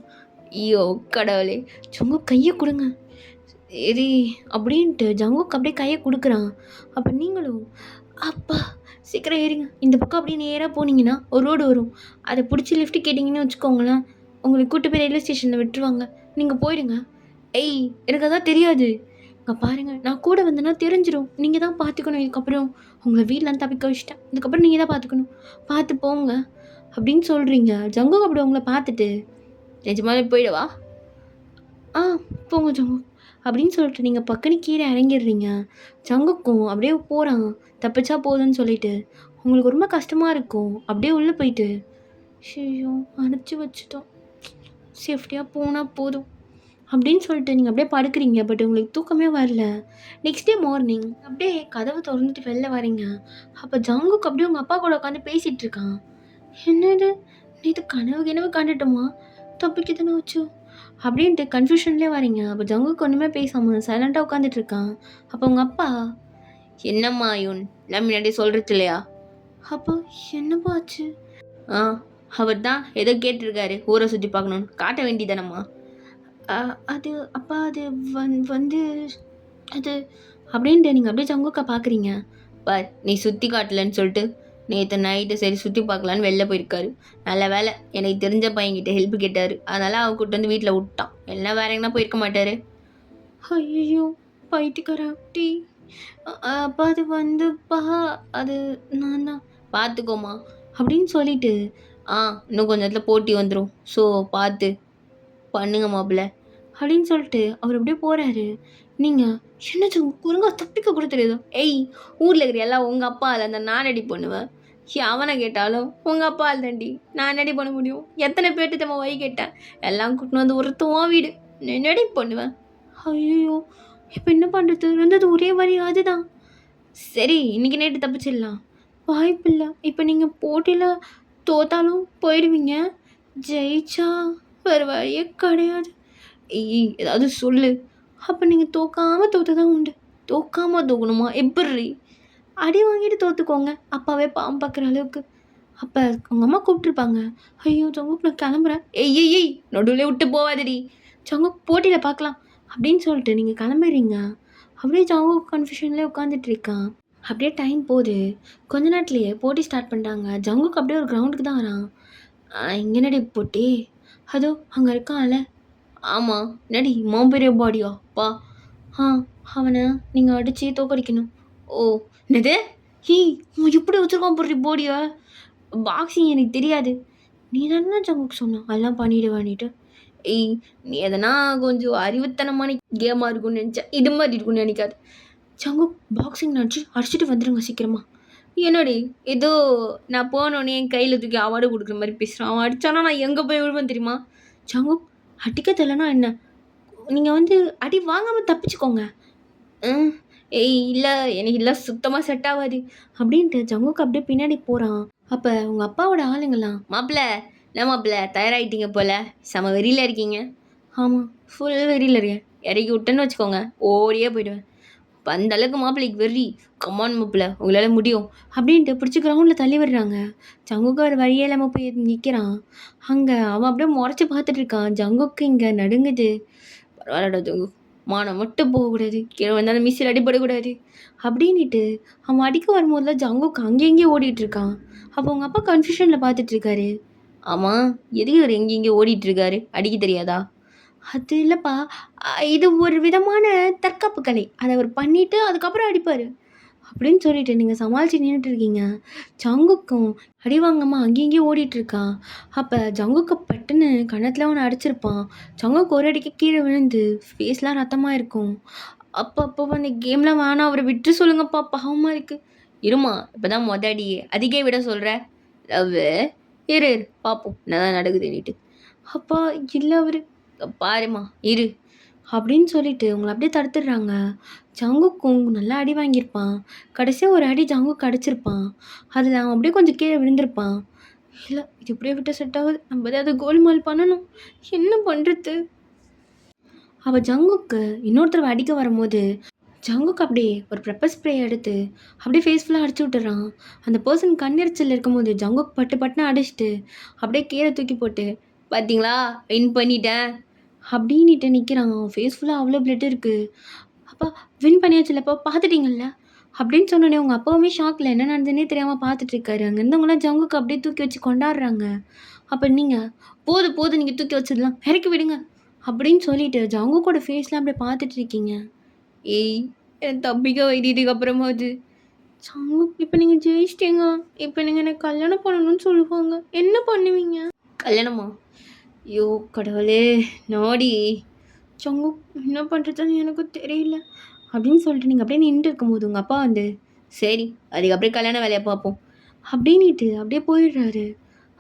ஐயோ கடவுளே, ஜங்கு கையை கொடுங்க. சரி அப்படின்ட்டு ஜங்குக்கு அப்படியே கையை கொடுக்குறான். அப்போ நீங்களும் அப்பா சீக்கிரம் ஏறிங்க. இந்த பக்கம் அப்படியே நேராக போனீங்கன்னா ஒரு ரோடு வரும், அதை பிடிச்சி லிஃப்ட் கேட்டிங்கன்னு வச்சுக்கோங்களேன், உங்களுக்கு கூட்டு போய் ரயில்வே ஸ்டேஷனில் விட்டுருவாங்க, நீங்கள் போயிடுங்க. எனக்கு அதான் தெரியாது, இங்கே பாருங்கள், நான் கூட வந்தேன்னா தெரிஞ்சிடும், நீங்கள் தான் பார்த்துக்கணும். இதுக்கப்புறம் உங்களை வீட்டில் தப்பிக்க வச்சுட்டேன், இதுக்கப்புறம் நீங்கள் தான் பார்த்துக்கணும், பார்த்து போங்க அப்படின்னு சொல்கிறீங்க. ஜங்கு அப்படி உங்களை பார்த்துட்டு, நிஜமாவே போயிடவா? போங்க ஜங்கு அப்படின்னு சொல்லிட்டு நீங்கள் பக்கனி கீழே இறங்கிடுறீங்க. ஜங்குக்கும் அப்படியே போகிறான், தப்பிச்சா போதுன்னு சொல்லிட்டு உங்களுக்கு ரொம்ப கஷ்டமாக இருக்கும். அப்படியே உள்ளே போயிட்டு ஐயோ அணைச்சி வச்சுட்டோம், சேஃப்டியாக போனால் போதும் அப்படின்னு சொல்லிட்டு நீங்கள் அப்படியே படுக்கிறீங்க. பட் உங்களுக்கு தூக்கமே வரல. நெக்ஸ்ட் டே மார்னிங் அப்படியே கதவு திறந்துட்டு வெளில வரீங்க. அப்போ ஜங்குக் அப்படியே உங்கள் அப்பா கூட உட்காந்து பேசிகிட்டு இருக்கான். என்னது இது, கனவு கனவு காண்டுட்டோமா, தப்பிக்க தானே வச்சு அப்படின்ட்டு கன்ஃபியூஷன்லேயே வரீங்க. அப்போ ஜங்குக்கு ஒன்றுமே பேசாமல் சைலண்ட்டாக உட்காந்துட்டு இருக்கான். அப்போ உங்கள் அப்பா, என்னம்மா யூன், நான் முன்னாடி சொல்கிறது இல்லையா? அப்பா என்னப்பா ஆச்சு? ஆ, அவர் தான் ஏதோ கேட்டிருக்காரு, ஊரை சுற்றி பார்க்கணுன்னு, காட்ட வேண்டியதானம்மா. அது அப்பா அது வந்து அது அப்படின்ட்டு நீங்கள் அப்படியே ஜங்குக்கா பார்க்குறீங்க. பார், நீ சுற்றி காட்டலன்னு சொல்லிட்டு நேற்று நைட்டு சரி சுற்றி பார்க்கலான்னு வெளில போயிருக்காரு. நல்ல வேலை எனக்கு தெரிஞ்ச பையன்கிட்ட ஹெல்ப் கேட்டார், அதனால் அவன் கூப்பிட்டு வந்து வீட்டில் விட்டான். எல்லாம் வேற எங்கன்னா போயிருக்க மாட்டார். ஐயோ பைத்தியக்காரா டீ. அப்பா அது வந்துப்பா, அது நான் தான் பார்த்துக்கோமா அப்படின்னு சொல்லிட்டு, இன்னும் கொஞ்ச நேரத்தில் போட்டி வந்துடும், ஸோ பார்த்து பண்ணுங்க மாப்பிள்ள அப்படின்னு சொல்லிட்டு அவர் அப்படியே போகிறாரு. நீங்கள் என்னச்சு குறுங்க தப்பிக்க கூட தெரியுதோ? ஏய், ஊரில் இருக்கிற எல்லாம் உங்கள் அப்பா இல்லை, அந்த நான் ரெடி பண்ணுவேன். அவனை கேட்டாலும் உங்கள் அப்பா இல்லைண்டி, நான் ரெடி பண்ண முடியும்? எத்தனை பேர்ட்டு நம்ம வை கேட்டேன், எல்லாம் கூட்டின்னு வந்து ஒருத்தவன் வீடு நான் ரெடி பண்ணுவேன். ஐயோ இப்போ என்ன பண்ணுறது, இருந்தது ஒரே வரி அதுதான். சரி இன்னைக்கு நைட்டு தப்பிச்சிடலாம். வாய்ப்பில்லை, இப்போ நீங்கள் போட்டியில் தோத்தாலும் போயிடுவீங்க, ஜெயிச்சா வேறு வழியே கிடையாது. ஏதாவது சொல்லு. அப்போ நீங்கள் தோற்றதான் உண்டு. தோற்காமல் தோக்கணுமா? எப்படி? அடி வாங்கிட்டு தோற்றுக்கோங்க, அப்பாவே பாவம் பார்க்குற அளவுக்கு. அப்போ உங்கள் அம்மா கூப்பிட்ருப்பாங்க. ஐயோ ஜங்குக் நான் கிளம்புறேன். ஏய் நடுவில் விட்டு போவாதடி, ஜங்குக் போட்டியில் பார்க்கலாம் அப்படின்னு சொல்லிட்டு நீங்கள் கிளம்புறீங்க. அப்படியே ஜங்குக் கன்ஃபியூஷன்லேயே உட்காந்துட்டு இருக்கான். அப்படியே டைம் போகுது. கொஞ்ச நேரத்துலேயே போட்டி ஸ்டார்ட் பண்ணிட்டாங்க. ஜங்குக் அப்படியே ஒரு கிரவுண்டுக்கு தான் வரான். இங்கே நடி போட்டி, அதோ அங்கே இருக்கான்ல. ஆமாம், நடி பெரிய பாடியா பா. அவனை நீங்கள் அடித்து தோக்கடிக்கணும். ஓ என்னது, எப்படி வச்சுருக்கான் போடுற பாடியா? பாக்ஸிங் எனக்கு தெரியாது. நீ தானே ஜங்குக்கு சொன்ன அதெல்லாம் பண்ணிவிடுவான்ட்டு. நீ எதனா கொஞ்சம் அறிவுத்தனமான கேமாக இருக்கும்னு நினச்சேன், இது மாதிரி இருக்கும்னு நினைக்காது. ஜங்குக் பாக்ஸிங் அடிச்சுட்டு வந்துடுங்க சீக்கிரமா. என்னடி ஏதோ நான் போனோடனே என் கையில் தூக்கி அவார்டு கொடுக்குற மாதிரி பேசுகிறான். அவன் அடித்தானா நான் எங்கே போய் விழுவேன் தெரியுமா? ஜங்குக் அடிக்க தெரியலனா என்ன, நீங்கள் வந்து அடி வாங்காமல் தப்பிச்சுக்கோங்க. இல்லை எனக்கு இல்லை சுத்தமாக செட் ஆகாது அப்படின்ட்டு ஜங்குக்கு அப்படியே பின்னாடி போகிறான். அப்போ உங்கள் அப்பாவோட ஆளுங்களாம், மாப்பிள்ள என்ன மாப்பிள்ள தயாராகிட்டீங்க போல், செம வெறியில் இருக்கீங்க. ஆமாம் ஃபுல் வெறியில் இருக்கேன், இறக்கி விட்டேன்னு வச்சுக்கோங்க ஓடியே போயிடுவேன். இப்போ அந்த அளவுக்கு மாப்பிள்ளைக்கு வெறி. கமான் மாப்பிள்ள உங்களால் முடியும் அப்படின்ட்டு பிடிச்சி கிரவுண்டில் தள்ளி விடுறாங்க. ஜங்குக்கு ஒரு வழியே இல்லாமல் போய் நிற்கிறான். அங்கே அவன் அப்படியே முறைச்சி பார்த்துட்டு இருக்கான். ஜங்குக்கு இங்கே நடுங்குது. பரவாயில்லடா ஜங்கு, மானம் மட்டும் போகக்கூடாது, கீழே வந்தாலும் மிஸ்ஸில் அடிபடக்கூடாது அப்படின்ட்டு அவன் அடிக்க வரும்போதுல ஜங்குக்கு அங்கேயே ஓடிட்டுருக்கான். அப்போ உங்கள் அப்பா கன்ஃபியூஷனில் பார்த்துட்ருக்காரு. ஆமாம், எதுக்கு அவர் எங்கேயே ஓடிட்டுருக்காரு, அடிக்க தெரியாதா? அது இல்லைப்பா, இது ஒரு விதமான தற்காப்பு கலை, அதை அவர் பண்ணிவிட்டு அதுக்கப்புறம் அடிப்பார் அப்படின்னு சொல்லிட்டு நீங்கள் சமாளித்து நின்றுட்டு இருக்கீங்க. ஜங்குக்கும் அடி வாங்காமல் அங்கேயும் ஓடிட்டுருக்கான். அப்போ ஜங்குக்கு பட்டுன்னு கன்னத்தில் அவனை அடிச்சிருப்பான். ஜங்குக்கு ஒரு அடிக்கு கீழே விழுந்து ஃபேஸ்லாம் ரத்தமாக இருக்கும். அப்போ அந்த கேம்லாம் வேணாம், அவரை விட்டு சொல்லுங்கப்பா, பாவமாக இருக்குது. இருமா, இப்போ தான் அடியே அதிகே விட சொல்கிற லவ். இரு பார்ப்போம் என்னதான் நடக்குதுன்னுட்டு. அப்பா இல்லை அவர் பாருமா இரு அப்படின்னு சொல்லிட்டு உங்களை அப்படியே தடுத்துடுறாங்க. ஜங்குக்கும் நல்லா அடி வாங்கியிருப்பான். கடைசியாக ஒரு அடி ஜங்குக்கு அடிச்சிருப்பான். அதில் அவன் அப்படியே கொஞ்சம் கீழே விழுந்திருப்பான். இல்லை இது இப்படியே விட்டு செட் ஆகுது, நம்ம ஏதாவது கோல்மால் பண்ணணும், என்ன பண்ணுறது? அவள் ஜங்குக்கு இன்னொருத்தர் அடிக்க வரும்போது ஜங்குக்கு அப்படியே ஒரு பெப்பர் ஸ்ப்ரே எடுத்து அப்படியே ஃபேஸ் ஃபுல்லாக அடிச்சு விட்டுறான். அந்த பர்சன் கண்ணெரிச்சல் இருக்கும்போது ஜங்குக்கு பட்டுன்னு அடிச்சுட்டு அப்படியே கீழே தூக்கி போட்டு, பார்த்தீங்களா வின் பண்ணிட்டேன் அப்படின்ட்டு நிற்கிறான். ஃபேஸ் ஃபுல்லாக அவ்வளோ பிளட் இருக்குது. அப்பா வின் பண்ணியாச்சுல்லப்பா, பார்த்துட்டிங்கல்ல அப்படின்னு சொன்னோடனே உங்கள் அப்பாவுமே ஷாக்கில் என்ன நடந்ததுன்னே தெரியாமல் பார்த்துட்ருக்காரு. அங்கே இருந்தவங்களாம் ஜங்குக்கு அப்படியே தூக்கி வச்சு கொண்டாடுறாங்க. அப்போ நீங்கள் போதும் நீங்கள் தூக்கி வச்சதுலாம் இறக்கி விடுங்க அப்படின்னு சொல்லிட்டு ஜங்குக்கோட ஃபேஸ்லாம் அப்படியே பார்த்துட்டு இருக்கீங்க. என் தம்பிக்க வைத்தியதுக்கு அப்புறமா அது ஜங்குக், இப்போ நீங்கள் ஜெயிச்சிட்டீங்க, இப்போ நீங்கள் எனக்கு கல்யாணம் பண்ணணும்னு சொல்லுவாங்க, என்ன பண்ணுவீங்க? கல்யாணமா? ஐயோ கடவுளே நாடி. ஜங்குக் என்ன பண்ணுறதுன்னு எனக்கு தெரியல அப்படின்னு சொல்லிட்டு நீங்கள் அப்படியே நின்று இருக்கும்போது உங்கள் அப்பா வந்து, சரி அதுக்கப்புறம் கல்யாண வேலையை பார்ப்போம் அப்படின்ட்டு அப்படியே போயிடுறாரு.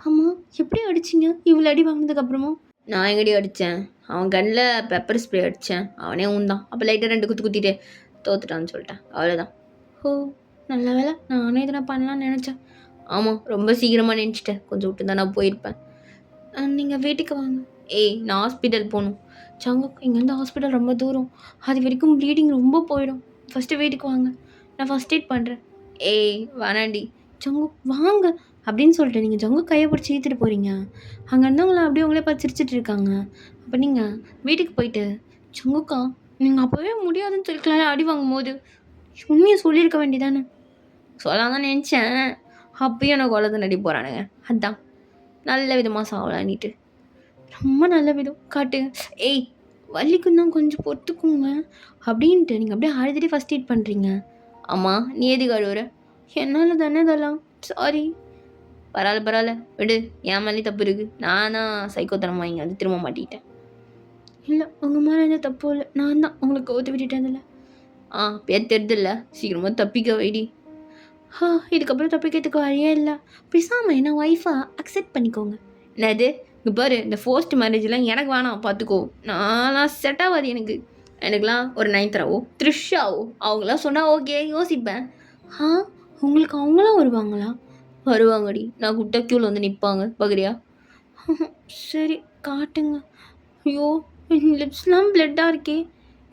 ஆமா, எப்படி அடிச்சீங்க? இவ்வளோ அடி வாங்கினதுக்கப்புறமா? நான் எங்கடி அடித்தேன்? அவன் கண்ணில் பெப்பர் ஸ்ப்ரே அடித்தேன். அவனே உந்தான். அப்போ லைட்டாக 2 குத்து குத்திட்டு தோத்துட்டான்னு சொல்லிட்டேன். அவ்வளோதான். ஓ! நல்ல வேலை. நானே எதனா பண்ணலான்னு நெனச்சேன். ஆமாம், ரொம்ப சீக்கிரமாக நெனச்சிட்டேன். கொஞ்சம் விட்டு தான் நான் போயிருப்பேன். நீங்கள் வீட்டுக்கு வாங்க. ஏய், நான் ஹாஸ்பிட்டல் போகணும். சங்குக், இங்கேருந்து ஹாஸ்பிட்டல் ரொம்ப தூரம். அது வரைக்கும் ப்ளீடிங் ரொம்ப போயிடும். ஃபஸ்ட்டு வீட்டுக்கு வாங்க. நான் ஃபர்ஸ்ட் எய்ட் பண்ணுறேன். ஏய், வேணாண்டி. சங்குக் வாங்க அப்படின்னு சொல்லிட்டு நீங்கள் ஜங்குக் கையை பிடிச்சி இழுத்துட்டு போகிறீங்க. அங்கே இருந்தவங்கள அப்படியே உங்களே பார்த்து சிரிச்சிட்டு இருக்காங்க. அப்போ நீங்கள் வீட்டுக்கு போயிட்டு, சங்குக்கா நீங்கள் அப்போவே முடியாதுன்னு சொல்லிக்கலாம் அடி வாங்கும்போது உண்மையை சொல்லியிருக்க வேண்டியதானே? சொல்லலாம் தான் நினச்சேன். அப்பயும் எனக்கு குழந்தை நடி போகிறானுங்க. அதான் நல்ல விதமாக சாவலான்னிட்டு. ரொம்ப நல்ல விதம் காட்டுங்க. ஏய், வலிக்கும் தான், கொஞ்சம் பொறுத்துக்குங்க அப்படின்ட்டு நீங்கள் அப்படியே அழுதுட்டு ஃபஸ்ட் எய்ட் பண்ணுறீங்க. ஆமாம், நீ எதுக்கு அழுவுற? என்னால் தானே இதெல்லாம். சாரி. பரவாயில்ல விடு, என் மேலேயும் தப்பு இருக்குது. நான் தான் சைக்கோத்தனமாக இங்கே வந்து திரும்ப மாட்டிக்கிட்டேன். இல்லை, உங்கள் மேலே எந்த தப்பும் இல்லை. நான் தான் உங்களுக்கு கோத்து விட்டுட்டேன்ல. பேர் தெரிதில்ல, சீக்கிரமாக தப்பிக்க வைடி. இதுக்கப்புறம் தப்பிக்கிறதுக்கு வழியே இல்லை. பேசாமல் என்ன ஒய்ஃபை அக்செப்ட் பண்ணிக்கோங்க. என்னது? இங்கே பாரு, இந்த ஃபோர்ஸ்ட் மேரேஜ்லாம் எனக்கு வேணாம், பார்த்துக்கோ. நான்லாம் செட் ஆகாது எனக்கு. எனக்குலாம் ஒரு நயன்தாராவோ த்ரிஷாவோ அவங்களாம் சொன்னால் ஓகே யோசிப்பேன். உங்களுக்கு அவங்களாம் வருவாங்களா? வருவாங்கடி. நான் கூப்பிட்டா க்யூவில் வந்து நிற்பாங்க. பார்க்குறியா? சரி, காட்டுங்க. ஐயோ, லிப்ஸ்லாம் பிளட்டாக இருக்கே.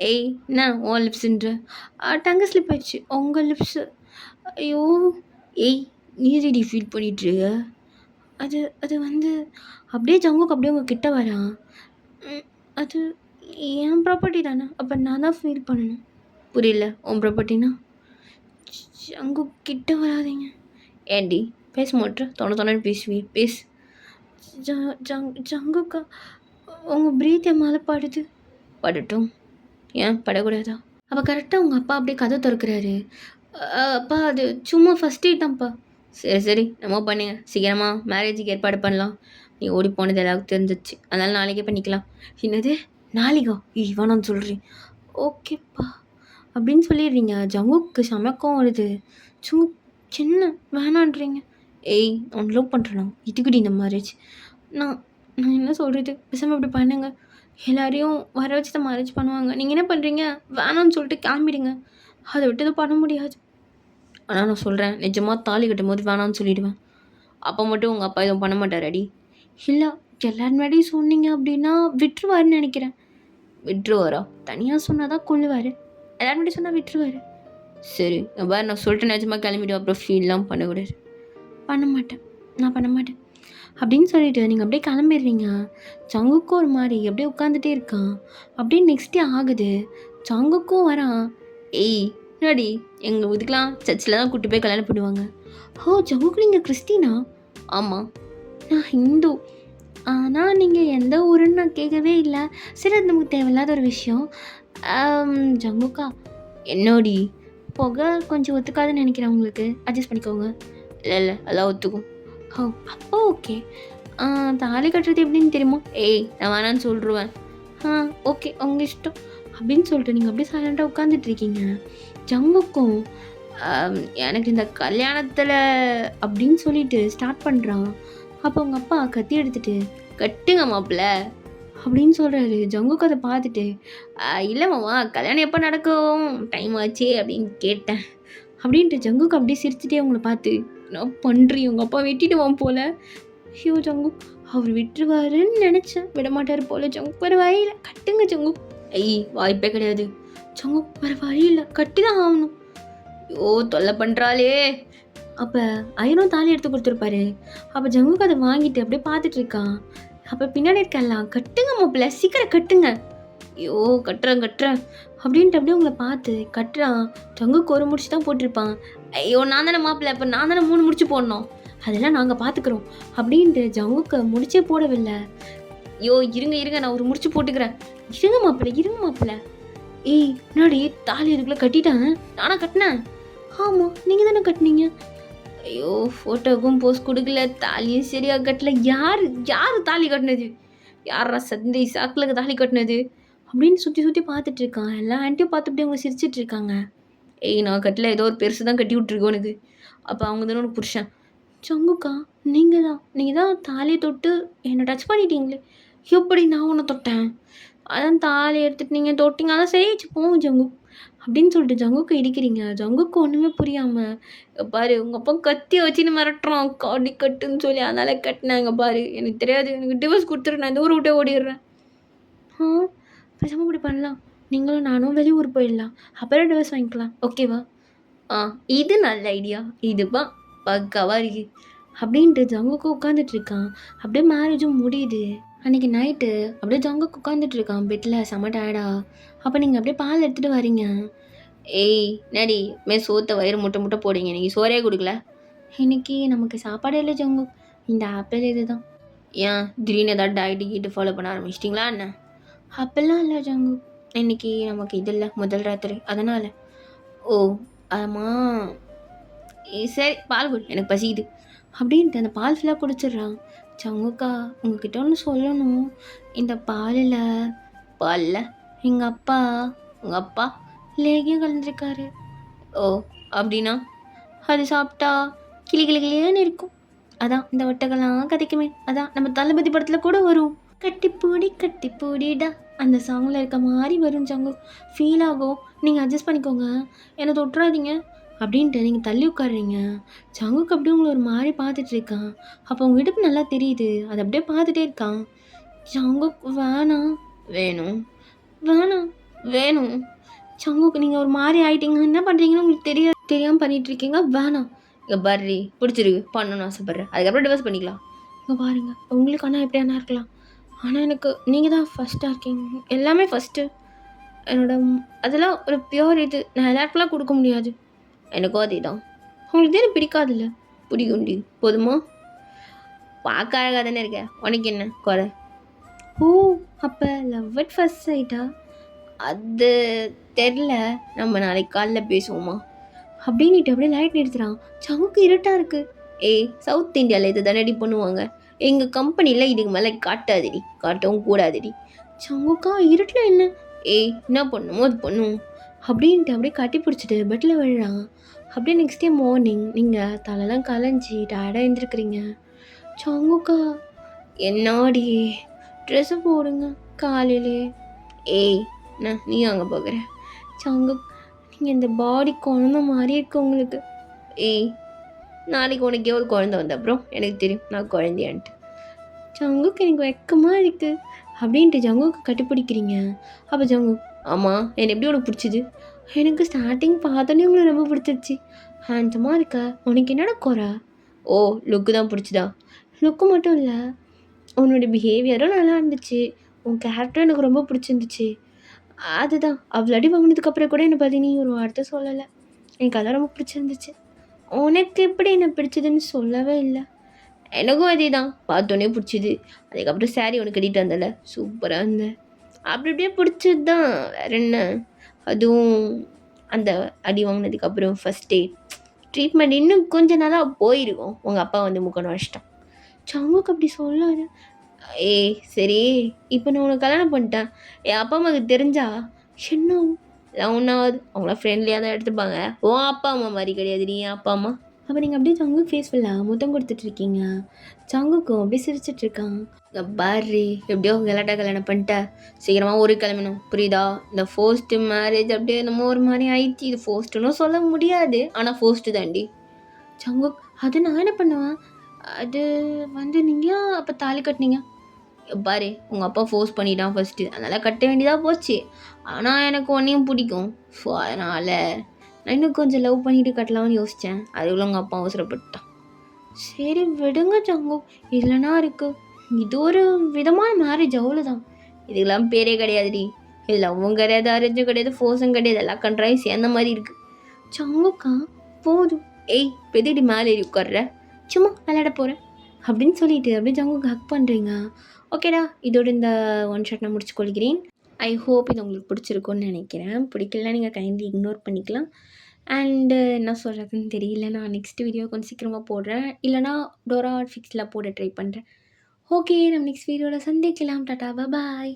ஏய், என்ன உன் லிப்ஸுன்ற? டங்கு ஸ்லிப் ஆயிடுச்சு. உங்கள் லிப்ஸு. ஐயோ. ஏய், நீ ரெடி ஃபீல் பண்ணிட்டுருக்க? அது அது வந்து அப்படியே ஜங்குக்கு அப்படியே உங்கள் கிட்ட வரான். அது என் ப்ராப்பர்ட்டி தானே, அப்போ நான் தான் ஃபீல் பண்ணணும். புரியல, உன் ப்ராப்பர்ட்டினா? ஜங்கு கிட்ட வராதிங்க. ஏண்டி பேச மாட்டேற? தொணன்னு பேசுவீங்க, பேசு. ஜங்குக்கா, உங்கள் ப்ரீத் என் மேலே படுது. படட்டும், ஏன் படக்கூடாதா? அப்போ கரெக்டாக உங்கள் அப்பா அப்படியே கதை திறக்கிறாரு. அப்பா, அது சும்மா ஃபஸ்ட் எய்ட் தான்ப்பா. சரி நம்ம பண்ணுங்க, சீக்கிரமாக மேரேஜுக்கு ஏற்பாடு பண்ணலாம். நீ ஓடி போனது எல்லாருக்கும் தெரிஞ்சிச்சு, அதனால் நாளைக்கே பண்ணிக்கலாம். என்னது நாளைக்கா? வேணான்னு சொல்கிறேன். ஓகேப்பா அப்படின்னு சொல்லிடுறீங்க. ஜங்குக்கு சமக்கம் வருது. சும்மா சின்ன வேணான்றீங்க. ஏய், நான் லவ் பண்ணுறேன். இதுக்குடி இந்த மேரேஜ். நான் நான் என்ன சொல்கிறது? பேசாமல் இப்படி பண்ணுங்க. எல்லாரையும் வர வச்சு தான் மேரேஜ் பண்ணுவாங்க. நீங்கள் என்ன பண்ணுறீங்க? வேணான்னு சொல்லிட்டு கிளம்பிடுங்க. அதை விட்டு எதுவும் பண்ண முடியாது. ஆனால் நான் சொல்கிறேன், நிஜமாக தாலி கட்டும் போது வேணான்னு சொல்லிவிடுவேன். அப்போ மட்டும் உங்கள் அப்பா எதுவும் பண்ண மாட்டார் அடி? இல்லை, எல்லாரும் முன்னாடியும் சொன்னீங்க அப்படின்னா விட்டுருவாருன்னு நினைக்கிறேன். விட்டுருவாரா? தனியாக சொன்னால் தான் கொள்ளுவார். எல்லாரும் முன்னாடி சொன்னால் விட்டுருவார். சரி, வேறு நான் சொல்லிட்டு நிஜமாக கிளம்பிடுவேன். அப்புறம் ஃபீல்லாம் பண்ணக்கூடாது. பண்ண மாட்டேன், நான் பண்ண மாட்டேன் அப்படின்னு சொல்லிட்டு நீங்கள் அப்படியே கிளம்பிடுறீங்க. சங்குக்கும் ஒரு மாதிரி அப்படியே உட்காந்துட்டே இருக்கான். அப்படியே நெக்ஸ்ட் டே ஆகுது. சங்குக்கும் வரான். ஏய், என்னடி, எங்கள் இதுக்கெலாம் சர்ச்சில் தான் கூப்பிட்டு போய் கல்யாணம் பண்ணுவாங்க. ஜங்குக்கு நீங்கள் கிறிஸ்டினா? ஆமாம், நான் ஹிந்து. ஆனால் நீங்கள் எந்த ஊருன்னு நான் கேட்கவே இல்லை. சரி, அது நமக்கு தேவையில்லாத ஒரு விஷயம். ஜங்குக்கா, என்னோடி புகை கொஞ்சம் ஒத்துக்காதுன்னு நினைக்கிறேன். உங்களுக்கு அட்ஜஸ்ட் பண்ணிக்கோங்க. இல்லை அதெல்லாம் ஒத்துக்கும். அப்போ ஓகே. தாலி கட்டுறது எப்படின்னு தெரியுமா? ஏய், நான் வேணான்னு சொல்லிடுவேன். ஓகே, உங்கள் இஷ்டம் அப்படின்னு சொல்லிட்டு நீங்கள் அப்படியே சைலண்டாக உட்காந்துட்ருக்கீங்க. ஜங்குக்கும் எனக்கு இந்த கல்யாணத்தில் அப்படின்னு சொல்லிட்டு ஸ்டார்ட் பண்ணுறான். அப்போ உங்கள் அப்பா கத்தி எடுத்துகிட்டு கட்டுங்க மாப்பிள்ள அப்படின்னு சொல்கிறாரு. ஜங்குக்கு அதை பார்த்துட்டு, இல்லை மாமா, கல்யாணம் எப்போ நடக்கும், டைம் ஆச்சு அப்படின்னு கேட்டேன் அப்படின்ட்டு ஜங்குக்கு அப்படியே சிரிச்சுட்டே அவங்கள பார்த்து, நான் பண்ணுறேன், உங்கள் அப்பா வெட்டிடுவான் போல. ஐயோ ஜங்கு, அவர் விட்டுருவாருன்னு நினச்சேன், விடமாட்டார் போல. ஜங்கு, வேறு வழியில் கட்டுங்க ஜங்கு. வாய்ப்பே கிடையாது. ஜங்கு, வேறு வழியில் கட்டி தான் ஆகணும். ஐயோ, தொல்லை பண்ணுறாளே. அப்போ ஐயரும் தாலி எடுத்து கொடுத்துருப்பாரு. அப்போ ஜங்குக்கு அதை வாங்கிட்டு அப்படியே பார்த்துட்டு இருக்கான். அப்போ பின்னாடி இருக்கலாம், கட்டுங்க மாப்பிள்ள, சீக்கிரம் கட்டுங்க. ஐயோ, கட்டுறேன் அப்படின்ட்டு அப்படியே உங்களை பார்த்து கட்டுறான். ஜங்குக்கு ஒரு முடிச்சு தான் போட்டிருப்பான். ஐயோ, நான் தானே மாப்பிள்ள, இப்போ நான் தானே 3 முடிச்சு போடணும், அதெல்லாம் நாங்கள் பார்த்துக்குறோம் அப்படின்ட்டு ஜங்குக்கு முடிச்சே போடவில்லை. ஐயோ, இருங்க, நான் ஒரு முடிச்சு போட்டுக்கிறேன். இருங்க மாப்பிள்ள. ஏய், முன்னாடி தாலி இதுக்குள்ளே கட்டிட்டாங்க. நானா கட்டினேன்? ஆமாம், நீங்கள் தானே கட்டினீங்க. ஐயோ, ஃபோட்டோவுக்கும் போஸ்ட் கொடுக்கல, தாலியும் சரியாக கட்டல. யார் தாலி கட்டினது? யாரா சந்தை சாக்கில் தாலி கட்டினது அப்படின்னு சுற்றி பார்த்துட்டு இருக்கான். எல்லா ஆண்டியும் பார்த்துட்டு அவங்க சிரிச்சிட்டு இருக்காங்க. ஏய், நான் கட்டல, ஏதோ ஒரு பெருசு தான் கட்டி விட்டுருக்கோனுது. அப்போ அவங்க தானே உனக்கு புருஷன். ஜங்குக்கா, நீங்க தான் தாலிய தொட்டு என்ன டச் பண்ணிட்டீங்களே! எப்படி நான் உன்ன தொட்டேன்? அதான் தாலிய எடுத்துட்டு நீங்க தொட்டீங்க. அதான் சரியாச்சு போங்க ஜங்குக். அப்படின்னு சொல்லிட்டு ஜங்குக்க இடிக்கிறீங்க. ஜங்குக்கு ஒண்ணுமே புரியாம, "இங்க பாரு உங்க அப்பா கத்திய வச்சுன்னு மிரட்டுறான். காடி கட்டுன்னு சொல்லி அதனால கட்டுனேன். இங்க பாரு எனக்கு தெரியாது. எனக்கு டிவோர்ஸ் குடுத்துரு. நான் இந்த ஊர விட்டே ஓடிர்றேன்." ஆ பேசாம இப்படி பண்ணலாம். நீங்களும் நானும் வெளியூர் போயிடலாம். அப்புறம் டிவோர்ஸ் வாங்கிக்கலாம். ஓகேவா? ஆ இது நல்ல ஐடியா. இதுதான் பக்காவா இருக்கு. அப்படின்ட்டு ஜங்குக்கு உட்காந்துட்டு இருக்கான். அப்படியே மேரேஜும் முடியுது. அன்னைக்கு நைட்டு அப்படியே ஜங்குக்கு உட்காந்துட்டு இருக்கான் பெட்ல செம டயர்டா. அப்போ நீங்கள் அப்படியே பால் எடுத்துட்டு வரீங்க. ஏய் என்னடி சோத்த வயிறு முட்டை முட்டை போடுங்க. இன்னைக்கு சோறே கொடுக்கல. இன்னைக்கு நமக்கு சாப்பாடு இல்லை ஜங்கு. இந்த ஆப்பிள் இதுதான். ஏன் திடீர்னு ஏதாவது டயட்டு கீட்டு ஃபாலோ பண்ண ஆரம்பிச்சிட்டிங்களா என்ன? அப்பெல்லாம் இல்லை ஜங்கு. இன்னைக்கு நமக்கு இது இல்லை முதல் ராத்திரி அதனால். ஓ ஆமாம் சரி பால் குடி எனக்கு பசிக்குது அப்படின்ட்டு அந்த பால் ஃபுல்லாக குடிச்சிடுறான். சங்குக்கா உங்ககிட்ட ஒன்று சொல்லணும். இந்த பாலில் எங்கள் அப்பா உங்கள் அப்பா லேகியம் கலந்துருக்காரு. ஓ அப்படின்னா அது சாப்பிட்டா கிளி கிளி கிளியேன்னு இருக்கும். அதான் இந்த வட்டங்கள்லாம் கதைக்குமே. அதான் நம்ம தளபதி படத்தில் கூட வரும். கட்டி பூடிடா அந்த சாங்கில் இருக்க மாதிரி வரும் ஜங்கு. ஃபீல் ஆகும். நீங்கள் அட்ஜஸ்ட் பண்ணிக்கோங்க. என்னை தொட்டுறாதீங்க அப்படின்ட்டு நீங்கள் தள்ளி உட்காடுறீங்க. ஜங்குக்கு அப்படியே உங்களை ஒரு மாதிரி பார்த்துட்டு இருக்கான். அப்போ உங்கள் இடுப்பு நல்லா தெரியுது. அதை அப்படியே பார்த்துட்டே இருக்கான். ஜங்குக்கு வேணாம். வேணும் வேணாம் வேணும். ஜங்குக்கு நீங்கள் ஒரு மாதிரி ஆயிட்டீங்க. என்ன பண்ணுறீங்கன்னு உங்களுக்கு தெரியாமல் பண்ணிட்டு இருக்கீங்க. வேணாம். இங்கே பர்ரி பிடிச்சிருக்கு பண்ணணும்னு ஆசைப்பட்றேன். அதுக்கப்புறம் டிவோர்ஸ் பண்ணிக்கலாம். இங்கே பாருங்கள் உங்களுக்கு ஆனால் எப்படியானா இருக்கலாம். ஆனால் எனக்கு நீங்கள் தான் ஃபஸ்ட்டாக இருக்கீங்க. எல்லாமே ஃபஸ்ட்டு. அதெல்லாம் ஒரு பியோர் இது. நான் எல்லாருக்கெல்லாம் கொடுக்க முடியாது. எனக்கும் அதே தான். உங்களுக்கு தானே பிடிக்காதுல்ல? பிடிக்கும்டி போதுமா? பார்க்க அழகாக தானே இருக்க. உனக்கு என்ன குறை? ஓ அப்போ லவ் அட் ஃபர்ஸ்ட் சைட்டா? அது தெரில. நம்ம நாளைக்கு காலைல பேசுவோமா அப்படின்ட்டு அப்படியே லைட் நிறுத்துறான். சவுக்கு இருட்டாக இருக்குது. ஏய் சவுத் இந்தியாவில் இது தானடி பண்ணுவாங்க. எங்கள் கம்பெனியில் இதுக்கு மேலே காட்டாதடி. காட்டவும் கூடாதடி. சங்குக்கா இருட்டில் என்ன? ஏய் என்ன பண்ணுமோ அது பண்ணும் அப்படின்ட்டு அப்படியே கட்டி பிடிச்சிட்டு பெட்டில் விழுறான். அப்படியே நெக்ஸ்ட் டே மார்னிங் நீங்கள் தலைலாம் கலைஞ்சி டயர்டாக எழுந்திருக்கிறீங்க. சங்குக்கா என்னாடி ட்ரெஸ்ஸு போடுங்க காலையிலே. ஏய் நீ அங்கே போகிற சங்கு. நீங்கள் இந்த பாடி குழந்த மாதிரி இருக்கு உங்களுக்கு. ஏய் நாளைக்கு உனக்கு எவ்வளோ குழந்த வந்த அப்புறம் எனக்கு தெரியும் நான் குழந்தையான்ட்டு. ஜங்குக்கு எனக்கு வெக்கமாக இருக்குது அப்படின்ட்டு ஜங்குக்கு கட்டிப்பிடிக்கிறீங்க. அப்போ ஜங்கு ஆமாம் என்னை எப்படி உனக்கு பிடிச்சிது? எனக்கு ஸ்டார்டிங் பார்த்தோன்னே உங்களை ரொம்ப பிடிச்சிருச்சு. ஹேண்ட்ஸமாக இருக்க. உனக்கு என்னடா குறை? ஓ லுக்கு தான் பிடிச்சிதா? லுக்கு மட்டும் இல்லை உன்னோட பிஹேவியரும் நல்லா இருந்துச்சு. உன் கேரக்டரும் எனக்கு ரொம்ப பிடிச்சிருந்துச்சு. அதுதான் அவ்வளோ அடி வாங்கினதுக்கப்புறம் கூட என்னை பற்றி நீ ஒரு வார்த்தை சொல்லலை. எனக்கு அதெல்லாம் ரொம்ப பிடிச்சிருந்துச்சு. உனக்கு எப்படி என்ன பிடிச்சதுன்னு சொல்லவே இல்லை. எனக்கும் அதே தான் பார்த்தோன்னே பிடிச்சிது. அதுக்கப்புறம் சாரி உனக்கு கட்டிட்டு வந்தல சூப்பராக இருந்தேன். அப்படி அப்படியே பிடிச்சது தான் வேறு என்ன. அதுவும் அந்த அடி வாங்கினதுக்கப்புறம் ஃபஸ்ட் டே ட்ரீட்மெண்ட் இன்னும் கொஞ்சம் நாளாக போயிருக்கும். உங்கள் அப்பா வந்து முக்கணும் வச்சிட்டான். சங்குக்கு அப்படி சொல்லாது. ஏய் சரி இப்போ நான் உனக்கு கல்யாணம் பண்ணிட்டேன். என் அப்பா அம்மாவுக்கு தெரிஞ்சா என்ன எல்லாம் ஒன்றாவது. அவங்களாம் ஃப்ரெண்ட்லியாக தான் எடுத்துப்பாங்க. உன் அப்பா அம்மா மாதிரி கிடையாது நீ என் அப்பா அம்மா. அப்போ நீங்கள் அப்படியே சங்கு ஃபேஸ்ஃபுல்லாக முத்தம் கொடுத்துட்ருக்கீங்க. சங்குக்கும் அப்படியே சிரிச்சிட்ருக்கான். பாரி எப்படியோ கல்யாணம் பண்ணிட்டேன். சீக்கிரமாக ஊருக்கு கிளம்பணும் புரியுதா? இந்த ஃபோர்ஸ்ட்டு மேரேஜ் அப்படியே என்னமோ ஒரு மாதிரி ஆயிடுச்சு. இது ஃபோர்ஸ்ட்டுன்னு சொல்ல முடியாது. ஆனால் ஃபோர்ஸ்ட்டு தாண்டி. சங்கு அது நான் என்ன பண்ணுவேன்? அது வந்து நீங்கள் அப்போ தாலி கட்டினீங்க பாரு. உங்கள் அப்பா ஃபோர்ஸ் பண்ணிட்டான் ஃபஸ்ட்டு. அதனால் கட்ட வேண்டியதாக போச்சு. ஆனால் எனக்கு ஒன்றையும் பிடிக்கும். ஸோ அதனால் நான் இன்னும் கொஞ்சம் லவ் பண்ணிவிட்டு கட்டலாம்னு யோசித்தேன். அதுக்குள்ள உங்கள் அப்பா அவசரப்பட்டான். சரி விடுங்க சங்கு. இல்லைனா இருக்குது. இது ஒரு விதமான மேரேஜ் அவ்வளோதான். இதுக்கெல்லாம் பேரே கிடையாதுடி. இது லவ்வும் கிடையாது அரேஞ்சும் கிடையாது ஃபோர்ஸும் கிடையாது. எல்லாம் கண்ட்ராயும் சேர்ந்த மாதிரி இருக்குது. சங்குக்கா போதும். ஏய் பெதிடி மேலே ஏறி உட்கார்ற. சும்மா விளையாட போகிறேன் அப்படின்னு சொல்லிட்டு அப்படியே ஜங்குக்கு ஹக் பண்ணுறீங்க. ஓகேடா இதோட இந்த ஒன் ஷாட் நான் முடிச்சு கொள்கிறேன். ஐ ஹோப் இது உங்களுக்கு பிடிச்சிருக்குன்னு நினைக்கிறேன். பிடிக்கலனா நீங்கள் கைண்ட்லி இக்னோர் பண்ணிக்கலாம். அண்டு என்ன சொல்கிறதுன்னு தெரியல. நான் நெக்ஸ்ட் வீடியோ கொஞ்சம் சீக்கிரமாக போடுறேன். இல்லைனா டோரா ஃபிக்ஸில் போட ட்ரை பண்ணுறேன். ஓகே நம்ம நெக்ஸ்ட் வீடியோவில் சந்திக்கலாம். டாடா பாய்.